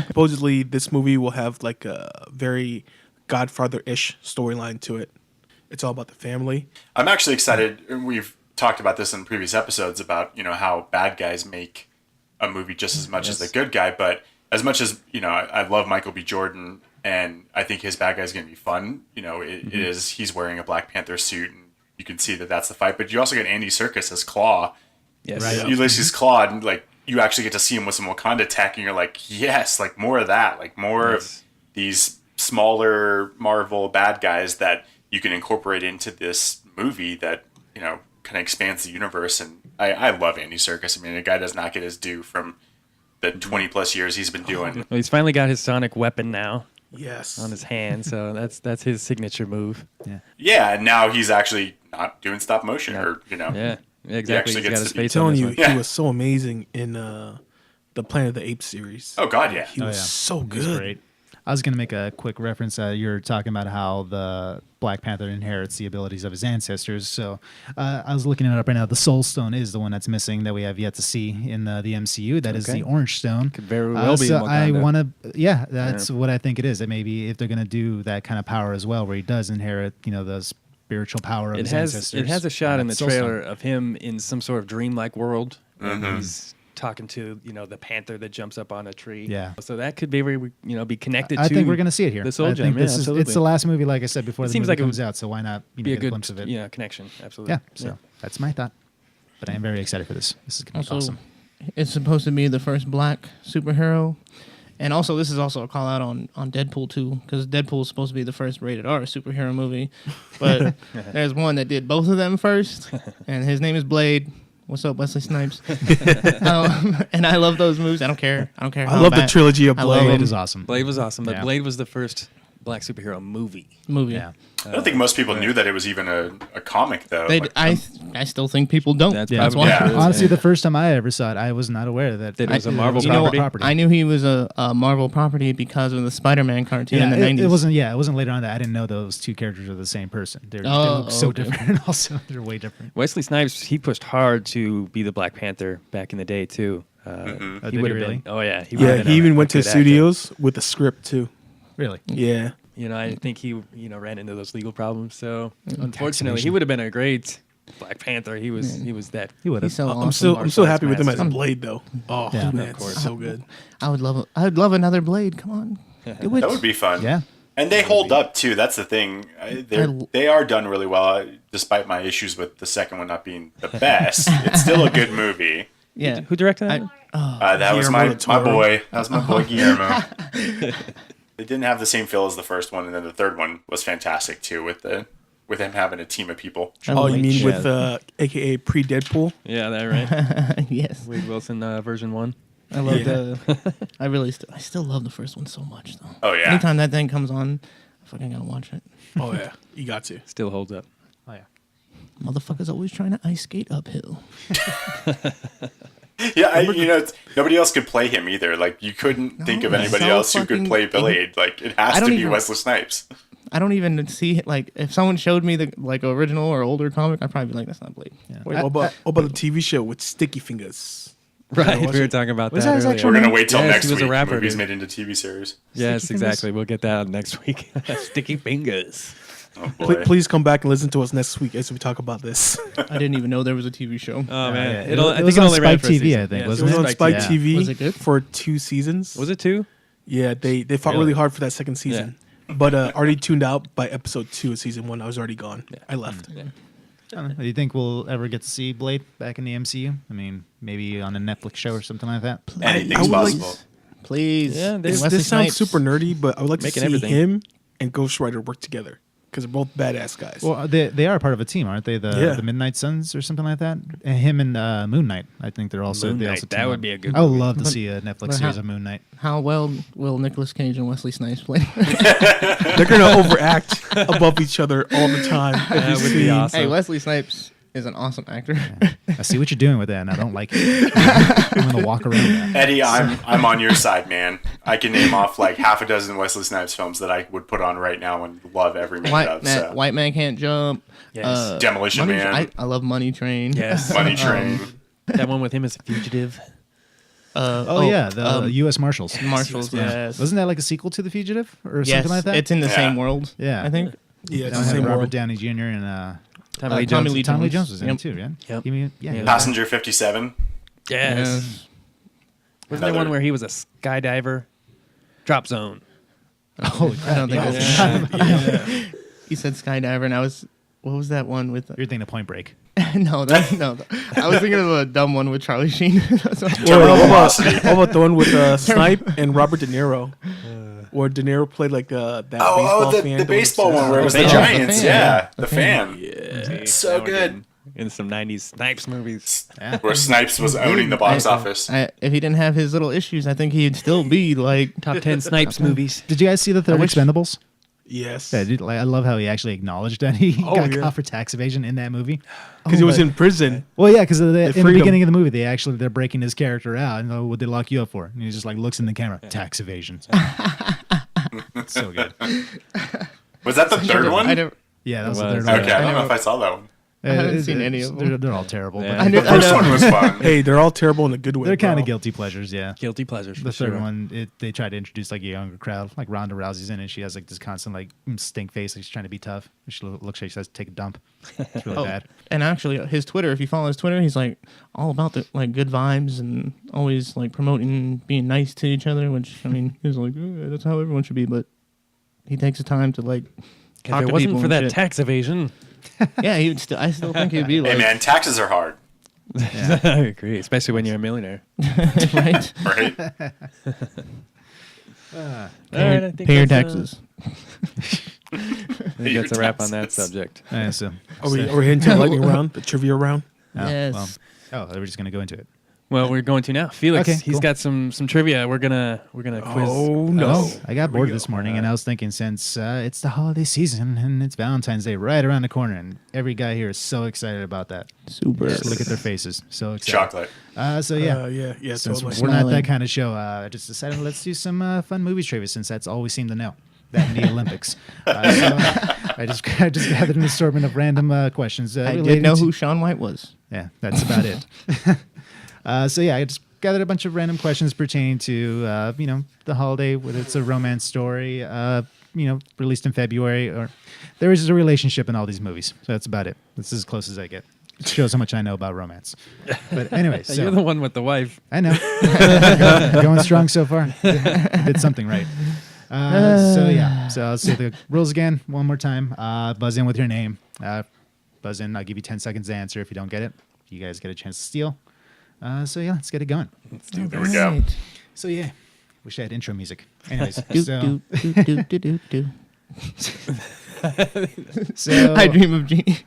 Supposedly, this movie will have like a very Godfather-ish storyline to it. It's all about the family. I'm actually excited. We've talked about this in previous episodes about how bad guys make a movie just as much as the good guy. But as much as I love Michael B. Jordan, and I think his bad guy is going to be fun. It is. He's wearing a Black Panther suit, and you can see that that's the fight. But you also get Andy Serkis as Claw, Yes. Right. Ulysses Claw, and like you actually get to see him with some Wakanda tech, and you're like, yes, like more of that, like more Yes. of these smaller Marvel bad guys that you can incorporate into this movie that kind of expands the universe. And I love Andy Serkis. I mean, the guy does not get his due from the 20 plus years he's been doing. Well, he's finally got his sonic weapon now Yes. on his hand, so that's his signature move. Yeah, and now he's actually not doing stop motion, or Yeah, exactly. actually He's gets got his to- face I'm on telling this you, one. Yeah. he was so amazing in the Planet of the Apes series. Oh God, yeah. He was yeah. so It was good. great. I was going to make a quick reference. You're talking about how the Black Panther inherits the abilities of his ancestors. So I was looking it up right now. The Soul Stone is the one that's missing that we have yet to see in the MCU. That is Okay. the Orange Stone. Could very well be in So I Wakanda. want to, that's what I think it is. That maybe if they're going to do that kind of power as well, where he does inherit, the spiritual power of It his has ancestors. it has a shot in the Soul Stone. trailer of him in some sort of dreamlike world, and he's talking to the panther that jumps up on a tree. Yeah. So that could be be connected. I to think we're going to see it here. the Soul I Gem. think Yeah, this absolutely. it's the last movie, like I said before, It the seems movie like it comes would out. So why not be a get a good glimpse of it? connection. Absolutely. Yeah, so that's my thought. But I am very excited for this. This is going to be Also, awesome. it's supposed to be the first black superhero. And also, this is also a call out on Deadpool 2, because Deadpool is supposed to be the first rated R superhero movie. But there's one that did both of them first, and his name is Blade. What's up, Wesley Snipes? And I love those movies. I don't care. I love the trilogy of I love Blade. Blade is awesome. Blade was awesome, but Yeah. Blade was the first black superhero movie. Yeah. I don't think most people knew that it was even a comic, though. I still think people don't. That's Yeah, probably Yeah. true. honestly, the first time I ever saw it, I was not aware that That it was a Marvel it You know, property? I knew he was a Marvel property because of the Spider-Man cartoon Yeah, in the 90s. it wasn't. Yeah, it wasn't later on that I didn't know those two characters were the same person. They look so okay. different. And also, they're way different. Wesley Snipes, he pushed hard to be the Black Panther back in the day too. Oh, He did he would have really? been. Oh yeah, he Yeah, would've been he even a went to good actor. studios with the script too. Really? Yeah. You know, I think he ran into those legal problems. So unfortunately, Taxation. he would have been a great Black Panther. He was that. He would He's have. so I'm awesome. so happy with him as master. Blade though. Oh Yeah. man, Of course. so good. I'd love another Blade. Come on. Do it. That would be fun. Yeah. And they hold up too. That's the thing. They are done really well, despite my issues with the second one not being the best. It's still a good movie. Yeah. Who directed that? That was Guillermo my del Toro. boy. That was my boy Guillermo. It didn't have the same feel as the first one, and then the third one was fantastic too, with him having a team of people. Oh, you mean Yeah. with AKA pre Deadpool? Yeah, that right. Yes. Wade Wilson, version 1. I love the. I still love the first one so much though. Oh yeah. Anytime that thing comes on, I fucking gotta watch it. Oh yeah, you got to. Still holds up. Oh yeah. Motherfuckers always trying to ice skate uphill. Yeah, nobody else could play him either. Like you couldn't think of it's anybody so else who could fucking- play Blade. Like it has I to don't be even- Wesley Snipes. I don't even see like if someone showed me the like original or older comic, I'd probably be like, that's not Blade. Yeah. Wait, what about the TV show with Sticky Fingers? Right, watch we were it? talking about Was that that his earlier. actual We're gonna name? wait till Yes, next he was a week. rapper, Movies dude. made into TV series. Yes, Sticky exactly. We'll get that out next week. Sticky fingers. Oh boy. Please come back and listen to us next week as we talk about this. I didn't even know there was a TV show. Oh man, yeah. It'll, It I think was it on only ran Spike for a TV, season. I think, Yeah, wasn't It was it? on Spike Yeah. TV Was it good? for 2 seasons. Was it 2? Yeah, they fought really hard for that second season. But already tuned out by episode 2 of season 1. I was already gone. I left. I don't know. Do you think we'll ever get to see Blade back in the MCU? I mean, maybe on a Netflix show or something like that. Anything's would like- possible. Please. Yeah, This, Wesley this sounds Snipes. super nerdy, but I would like to Making see everything. him and Ghost Rider work together because they're both badass guys. Well, they are part of a team, aren't they? Yeah. The Midnight Suns or something like that. And him and Moon Knight. I think they're also. Moon they Knight, also that team would up. be a good I would movie. love to But- see a Netflix but series how- of Moon Knight. How well will Nicolas Cage and Wesley Snipes play? They're gonna overact above each other all the time. That would be awesome. Hey, Wesley Snipes is an awesome actor. I see what you're doing with that, and I don't like it. I'm gonna walk around that. Eddie, I'm on your side, man. I can name off like half a dozen Wesley Snipes films that I would put on right now and love every minute of. So. White Man Can't Jump. Yes. Demolition Money- Man. I love Money Train. Yes. Money Train. That one with him as a fugitive. Oh, yeah, the U.S. Marshals. Marshals. Yeah. Yes. Wasn't that like a sequel to The Fugitive or Yes, something like that? it's in the Yeah. same world. Yeah. I think. Yeah, it's Down the had same Robert world. Downey Jr. and Tommy Lee Tommy Jones. Lee Tommy Lee Jones. Jones was in Yep. it too, right? Yep. Yeah. Yeah. Passenger 57. Yes. Wasn't there Another- one where he was a skydiver? Drop Zone. Holy I don't think Yeah. that's You said Skydiver, and I was. What was that one with? You're thinking of Point Break. no. I was thinking of a dumb one with Charlie Sheen. That's what- Terminal Velocity. How about the one with Snipe and Robert De Niro? Where De Niro played like that baseball fan. the baseball one where it was the fan. Giants. The fan. Yeah, The the fan. fan. Yeah. So good. In some 90s Snipes movies. Yeah. Where Snipes was owning the box I- office. if he didn't have his little issues, I think he'd still be like Top 10 Snipes movies. Did you guys see the third wish- Expendables? Yes. Yeah, dude, I love how he actually acknowledged that he got yeah. caught for tax evasion in that movie. Because he was in prison. Well, yeah, because in the freed him. beginning of the movie, they're breaking his character out, and what they lock you up for? And he just like looks in the camera, tax evasion. So good. Was that the third one? I never. Yeah, that was It the was. third one. Okay, I don't know if I saw that one. I haven't seen any of them. They're all terrible, Yeah. but I knew. The first one was fun. Hey, they're all terrible in a good way. they're kind bro. of guilty pleasures. Yeah. Guilty pleasures. The third one, they tried to introduce like a younger crowd, like Ronda Rousey's in it. She has like this constant like stink face, like she's trying to be tough. She looks like she has to take a dump. It's really bad. And actually, his Twitter. If you follow his Twitter, he's like all about the like good vibes and always like promoting being nice to each other. Which I mean, he's like that's how everyone should be. But he takes the time to like talk If to it wasn't people for and that shit. tax evasion. Yeah, he would still. I still think he'd be like Hey man, taxes are hard, I agree, especially when you're a millionaire. right. right? All right, I think Pay your that's, taxes. I think that's a wrap on that taxes. subject. Yeah, so, Are we heading to the lightning round, the trivia round? oh, Yes. well, we're just gonna go into it. Well, we're going to now. Felix, Okay, he's cool. got some trivia. We're gonna quiz. Oh no! I got bored this morning, and I was thinking, since it's the holiday season and it's Valentine's Day right around the corner, and every guy here is so excited about that. Super. Just look at their faces, so excited. Chocolate. So yeah, yeah. since Totally. we're not Smiling. that kind of show, I just decided let's do some fun movies trivia, since that's all we seem to know. That and the Olympics. So I just gathered an assortment of random questions. I related didn't know to- who Shaun White was. Yeah, that's about it. So yeah, I just gathered a bunch of random questions pertaining to the holiday, whether it's a romance story, released in February, or there is a relationship in all these movies. So that's about it. This is as close as I get. It shows how much I know about romance. But anyway, so You're the one with the wife. I know. Going strong so far. Did something right. So I'll say the rules again one more time. Buzz in with your name. Buzz in. I'll give you 10 seconds to answer. If you don't get it, you guys get a chance to steal. So yeah, let's get it going. There we go. So yeah, wish I had intro music. Anyways, Do, so, do, do, do, do, do. so I dream of Genie.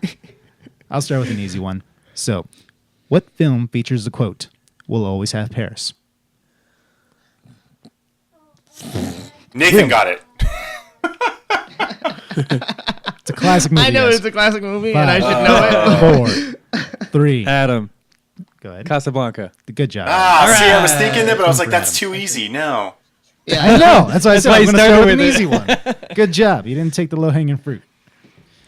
I'll start with an easy one. So, what film features the quote, "We'll always have Paris"? Nathan got it. It's a classic movie. I know guys. it's a classic movie, and I should know it. 4, 3. Adam, Go ahead. Casablanca. Good job. See, I was thinking it, but I was like, Grab that's him. too easy. No. I know. That's why I said why I'm he going to start with started an with easy one. Good job. You didn't take the low-hanging fruit.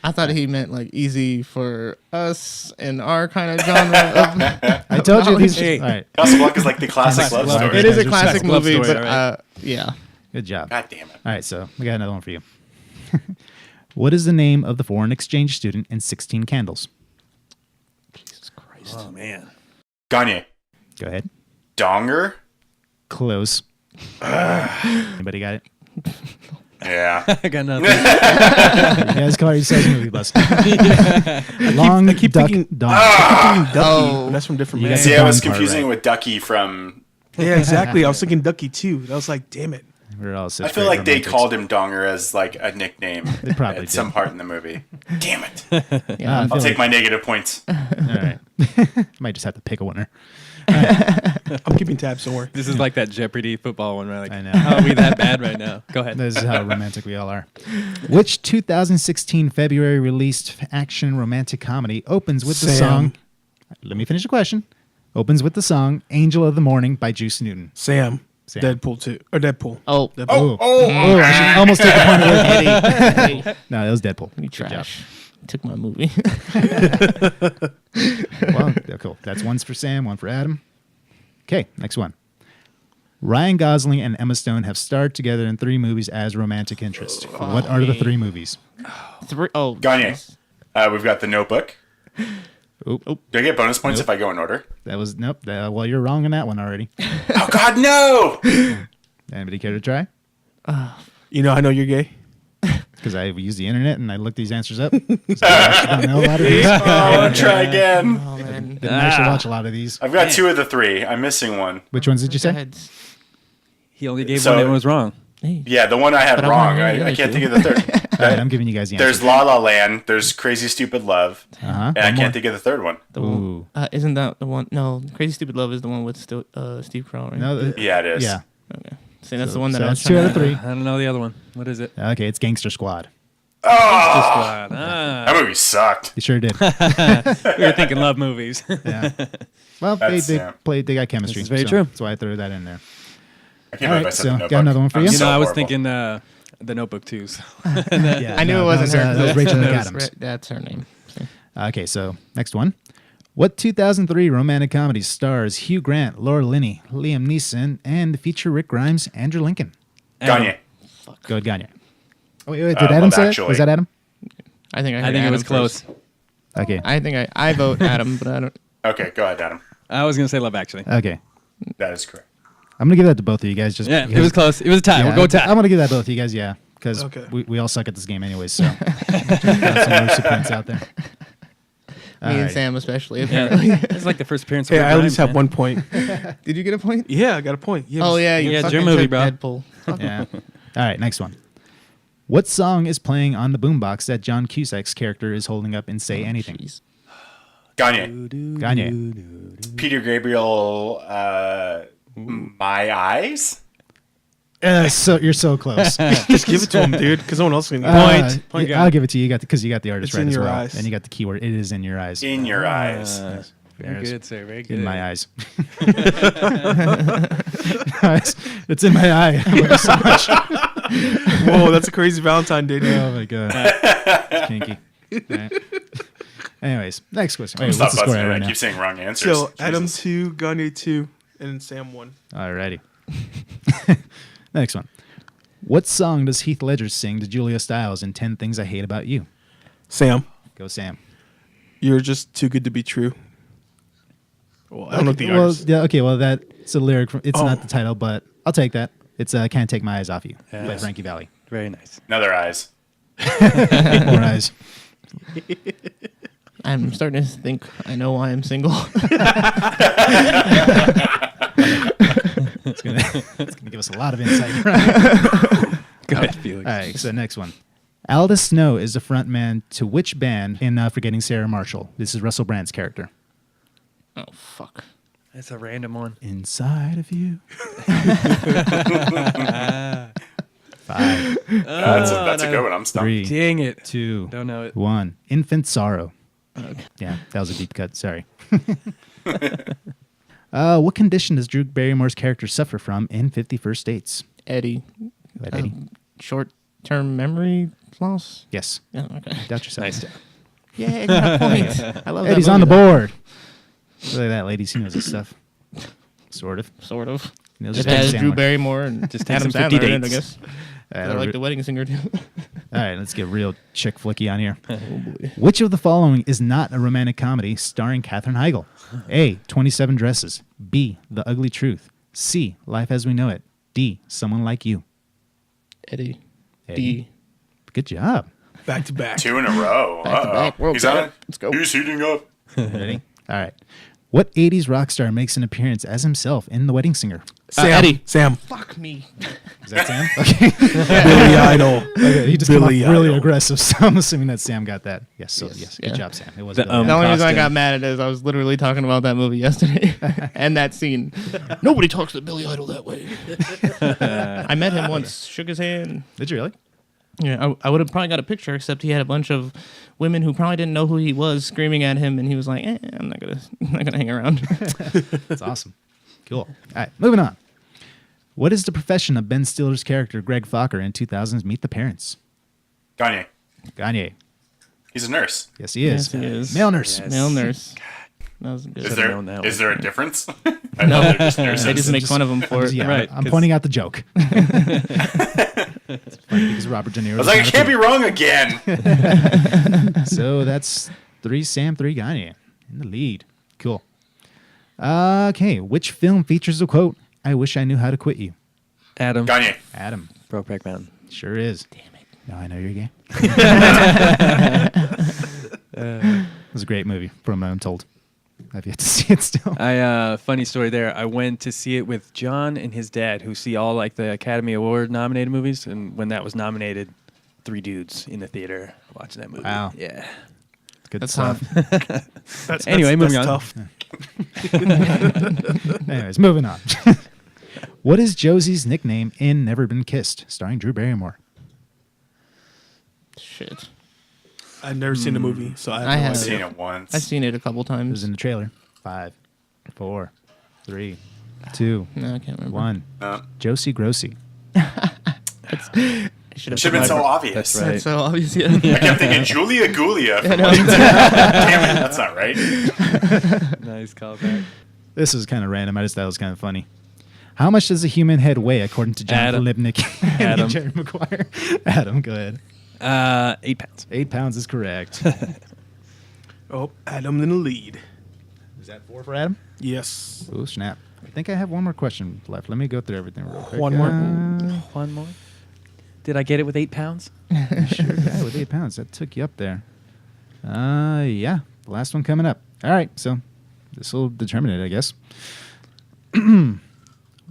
I thought he meant like easy for us in our kind of genre. I told you these. Hey. All right. Casablanca is like the classic love love. story. It is a Guys are classic love movie, story, but right? yeah. Good job. God damn it. All right, so we got another one for you. What is the name of the foreign exchange student in 16 Candles? Jesus Christ. Oh man. Gagne. Go ahead. Donger? Close. Anybody got it? Yeah. I got nothing. You guys call yourselves movie bus. Long I keep duck thinking- dong. Ducky, Oh. but that's from different You man. got See, the I was Don part confusing it right. with Ducky from. Yeah, exactly. I was thinking Ducky too. I was like, damn it. We're all such I feel great like they romantics. called him Donger as like a nickname They probably at some did. part in the movie. Damn it. Yeah, I feel I'll take like- my negative points. All right. Might just have to pick a winner. I'm keeping tabs somewhere. This is like that Jeopardy football one, right? Like, I know. how are we that bad right now? Go ahead. This is how romantic we all are. Which 2016 February released action romantic comedy opens with the Sam. song? Let me finish the question. Opens with the song "Angel of the Morning" by Juice Newton. Sam. Sam. Deadpool 2. Or Deadpool. Oh, Oh, I should almost take the point away. Eddie, No, it was Deadpool. you Good job. trash. Took my movie. Well, yeah, cool. That's one's for Sam, one for Adam. Okay, next one. Ryan Gosling and Emma Stone have starred together in 3 movies as romantic interests. What are the 3 movies? Gagne. We've got The Notebook. Oop. Do I get bonus points if I go in order? That was nope. Well, you're wrong on that one already. Oh, God, no! Anybody care to try? You know, I know you're gay. Because I use the internet and I look these answers up. So I actually don't know a lot of these. Oh, try again. Oh, man. Didn't actually watch a lot of these. I've got 2 of the 3. I'm missing one. Which ones did you Go say? ahead. He only gave So- one that was wrong. Hey. Yeah, the one I had But I wrong. wanna hear the I other can't two. think of the third. All right, I'm giving you guys the answer. There's La La Land. There's Crazy Stupid Love. Uh-huh. And I can't think of the third one. The one, Ooh. isn't that the one? No, Crazy Stupid Love is the one with Steve Carell, right? No, Yeah, it is. yeah. Okay. See, that's So- the one that so I was that's 2 out of trying 3. I don't know the other one. What is it? Okay, it's Gangster Squad. Oh, Squad. that movie sucked. You sure did. We were thinking love movies. Yeah. Well, That's, they yeah. played. They got chemistry. This is very so true. That's why I threw that in there. I can't All believe I right, said so The got Notebook. another one for I'm you? You so know, I was horrible. thinking The Notebook too. So. Yeah, I knew no, it wasn't that her. was, that was Rachel That was McAdams. That's her name. See. Okay, so next one. What 2003 romantic comedy stars Hugh Grant, Laura Linney, Liam Neeson, and feature Rick Grimes, Andrew Lincoln? Gagne. Go ahead, Gagne. Oh, wait, did Adam Love say it? Actually. Was that Adam? I think I think it was close. Okay. I think I vote Adam, but I don't. Okay, go ahead, Adam. I was gonna say Love Actually. Okay. That is correct. I'm going to give that to both of you guys. Just Yeah, it because- was close. It was a tie. Yeah, We'll go tie. I'm going to give that to both of you guys, yeah. Because Okay. we all suck at this game anyways, so. Got some mercy points out there. Me and Alright. Sam especially. Yeah, Apparently. it's like the first appearance. Hey, of Rick I at least Grimes, have man. 1 point. Did you get a point? Yeah, I got a point. Yeah, Oh yeah, you Yeah, it's your fucking movie, took bro. Deadpool. Fuck. Yeah. All right, next one. What song is playing on the boombox that John Cusack's character is holding up in Say Anything? Jeez. Gagne. Gagne. Peter Gabriel, My Eyes? So you're so close. Just give it to him, dude, because no one else can get it. Point I'll give it to you. Because you got the artist It's right in as your well, eyes. and you got the keyword. It is in your eyes. In your eyes. Very There's- good, sir. Very good. In my eyes. It's in my eye. I love it so much. Whoa, that's a crazy Valentine Day, dude. Oh my god. It's kinky. All right. Anyways, next question. Wait, Stop what's the score buzzing at me. right I now? keep saying wrong answers. So Adam Jesus. 2, Gagne 2, and Sam 1. Alrighty. Next one. What song does Heath Ledger sing to Julia Stiles in 10 Things I Hate About You? Sam, Go Sam. you're just too good to be true. Well, I don't know the Well, artist. yeah, okay, well that's a lyric from, it's Oh. not the title, but I'll take that. It's Can't Take My Eyes Off You by Yes. Frankie Valli. Very nice. Another eyes. More eyes. I'm starting to think I know why I'm single. It's gonna give us a lot of insight. Go ahead, Felix. All right, so next one. Aldous Snow is the front man to which band in Forgetting Sarah Marshall? This is Russell Brand's character. Oh fuck. That's a random one. Inside of you. 5, That's a good one. I'm stumped. 3, Dang it. 2, Don't know it. 1. Infant Sorrow. Yeah, that was a deep cut. Sorry. What condition does Drew Barrymore's character suffer from in 50 First Dates? Eddie. Go ahead, Eddie. Short-term memory loss. Yes. Yeah. Okay. Doubt yourself. Nice job. Yeah, Eddie got a point. I love that Eddie's movie, on the though. board. Look at that, ladies. He knows his stuff. Sort of. Sort of. He knows It his has Sandler. Drew Barrymore and Just take Adam some 50 Sandler in it, I dates. guess. I that'll like re- the wedding singer too. All right, let's get real chick flicky on here. Oh boy. Which of the following is not a romantic comedy starring Katherine Heigl? A. 27 Dresses. B. The Ugly Truth. C. Life as We Know It. D. Someone Like You. Eddie. Eddie. D. Good job. Back to back. 2 in a row. Back to back. World He's champ. on it. Let's go. He's heating up. Ready? All right. What 80s rock star makes an appearance as himself in The Wedding Singer? Sam. Eddie. Sam. Fuck me. Is that Sam? Okay. Billy Idol. Okay, he just came off Billy really Idol. aggressive, so I'm assuming that Sam got that. Yes, so Yes. yes. Good Yeah. job, Sam. It was The, Billy um, The Idol. only reason I costume. got mad at it is I was literally talking about that movie yesterday and that scene. Nobody talks to Billy Idol that way. I met him once, shook his hand. Did you really? Yeah, I would have probably got a picture, except he had a bunch of women who probably didn't know who he was screaming at him, and he was like, I'm not gonna hang around." That's awesome. Cool. All right, moving on. What is the profession of Ben Stiller's character Greg Fokker in 2000's Meet the Parents? Gagne. Gagne. He's a nurse. Yes, he is. Yes, he is. Male nurse. Yes. Male nurse. That was good. Is Should've there known that is one. there a difference? I know they're just They nurses. just make fun of him for it. Yeah, Right, I'm 'cause- pointing out the joke. It's funny because Robert De Niro. I was like, I can't be wrong again. So that's 3 Sam, 3 Gagne in the lead. Cool. Okay, which film features the quote, "I wish I knew how to quit you"? Adam. Gagne. Adam. Brokeback Mountain. Sure is. Damn it. Now I know you're gay. It was a great movie, from what I'm told. I've yet to see it still. Funny story there. I went to see it with John and his dad, who see all like the Academy Award nominated movies. And when that was nominated, 3 dudes in the theater watching that movie. Wow. Yeah. Good That's stuff. That's, Anyway, moving on. Tough. Anyways, moving on. What is Josie's nickname in Never Been Kissed, starring Drew Barrymore? Shit. I've never seen the movie, so I have I no have. I've idea. seen it once. I've seen it a couple It was times. in the trailer. 5, 4, 3, 2, No, I can't remember. 1. Uh, Josie Grossi. I should have Should have been so obvious. That's right. That's so obvious. Yeah. I kept thinking Julia Gulia. From know. Damn it, that's not right. Nice callback. This is kind of random. I just thought it was kind of funny. How much does a human head weigh, according to John Adam. Lipnick and Adam. Jerry Maguire? Adam, go ahead. 8 pounds. 8 pounds is correct. Oh, Adam in the lead. Is that 4 for Adam? Yes. Oh, snap. I think I have one more question left. Let me go through everything real quick. One more? One more. Did I get it with 8 pounds? Sure, yeah, with 8 pounds. That took you up there. Yeah. The last one coming up. All right, so this will determine it, I guess.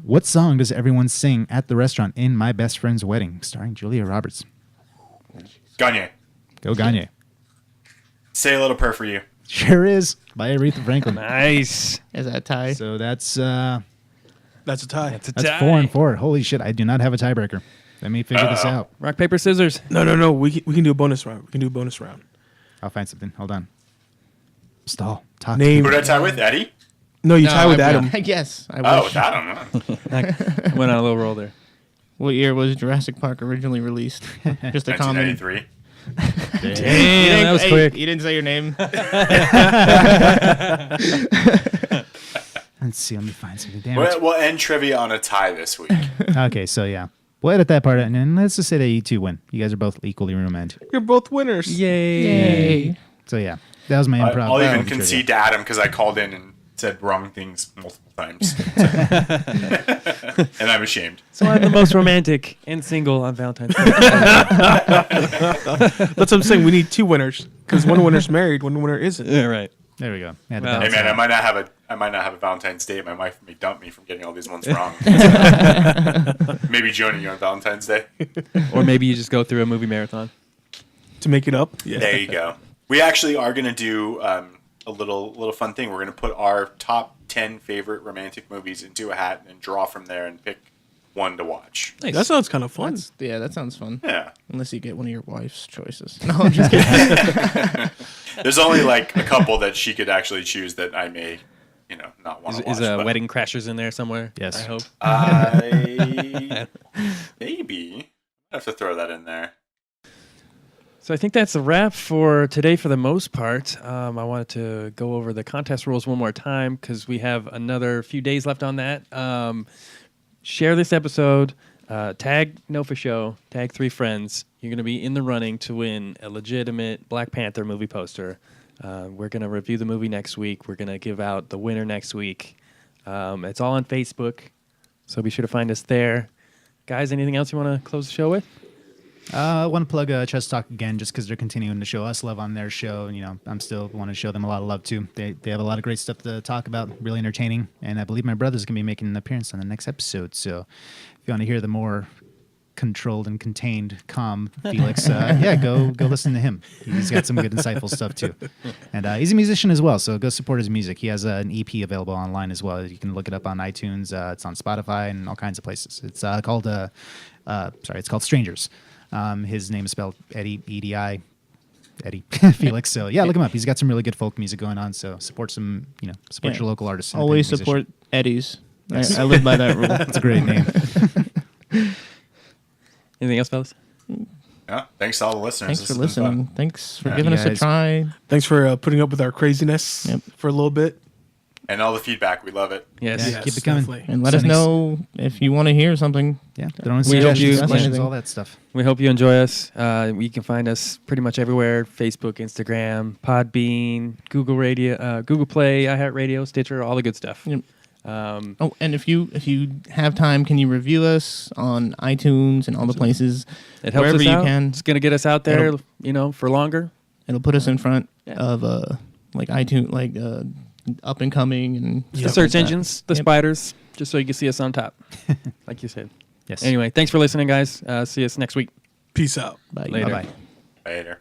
What song does everyone sing at the restaurant in My Best Friend's Wedding, starring Julia Roberts? Gagne. Go Gagne. Say a little prayer for you. Sure is by Aretha Franklin. Nice. Is that a tie? So that's That's a tie. That's a that's tie. 4-4. Holy shit! I do not have a tiebreaker. Let me figure this out. Rock, paper, scissors. No. We can do a bonus round. We can do a bonus round. I'll find something. Hold on. Stall. Talk. Name. Who did I tie with? Eddie? No, you tie with Adam. I guess. I Oh, wish. with Adam. Huh? Went on a little roll there. What year was Jurassic Park originally released? Just a common. 1993. Damn, that was Hey, quick. You didn't say your name. Let's see. Let me find something. Damn it. We'll end trivia on a tie this week. Okay, so yeah. We'll edit that part out, and then let's just say that you two win. You guys are both equally romantic. You're both winners. Yay. So yeah, that was my improv. I'll even trivia. concede to Adam because I called in and said wrong things multiple times. And I'm ashamed. So I'm the most romantic and single on Valentine's Day. That's what I'm saying. We need two winners because one winner's married, one winner isn't. Yeah, right. There we go. Yeah, Well, Hey man, I might not have a Valentine's Day. My wife may dump me from getting all these ones wrong. Maybe joining you on Valentine's Day. Or maybe you just go through a movie marathon. To make it up. Yeah. There you go. We actually are going to do a little fun thing. We're going to put our top 10 favorite romantic movies into a hat and draw from there and pick one to watch. Nice. That sounds kind of fun. Yeah, that sounds fun. Yeah. Unless you get one of your wife's choices. No, I'm just kidding. There's only like a couple that she could actually choose that I may, not want to watch. Is but Wedding Crashers in there somewhere? Yes. I hope. Maybe. I have to throw that in there. So I think that's a wrap for today for the most part. I wanted to go over the contest rules one more time because we have another few days left on that. Share this episode, tag Nofa Show, tag 3 friends. You're going to be in the running to win a legitimate Black Panther movie poster. We're going to review the movie next week. We're going to give out the winner next week. It's all on Facebook, so be sure to find us there. Guys, anything else you want to close the show with? I want to plug Chess Talk again just because they're continuing to show us love on their show. And, I'm still want to show them a lot of love, too. They have a lot of great stuff to talk about, really entertaining. And I believe my brother's going to be making an appearance on the next episode. So if you want to hear the more controlled and contained, calm Felix, go listen to him. He's got some good, insightful stuff, too. And he's a musician as well, so go support his music. He has an EP available online as well. You can look it up on iTunes. It's on Spotify and all kinds of places. It's called Strangers. His name is spelled Eddie, E-D-I, Eddie Felix. So yeah, look him up. He's got some really good folk music going on. So support your local artists. Always support Eddie's. I live by that rule. That's a great name. Anything else, fellas? Yeah. Thanks to all the listeners. Thanks This for has been fun. listening. Thanks for Yeah, giving you us a guys- try. Thanks for putting up with our craziness for a little bit. And all the feedback. We love it. Yes. Yeah. Keep it coming. definitely. And let us know if you want to hear something. Yeah, throwing We hope you- suggestions, questions, anything. all that stuff. We hope you enjoy us. You can find us pretty much everywhere: Facebook, Instagram, Podbean, Google Radio, Google Play, iHeartRadio, Stitcher, all the good stuff. Yep. Oh, and if you have time, can you review us on iTunes and all the places? It helps Wherever us you out. can. It's going to get us out there, for longer. It'll put us in front Yeah. of like iTunes, like up and coming and The stuff search like that. engines, the Yep. spiders, just so you can see us on top, like you said. Yes. Anyway, thanks for listening, guys. See us next week. Peace out. Bye. Later. Bye-bye. Later.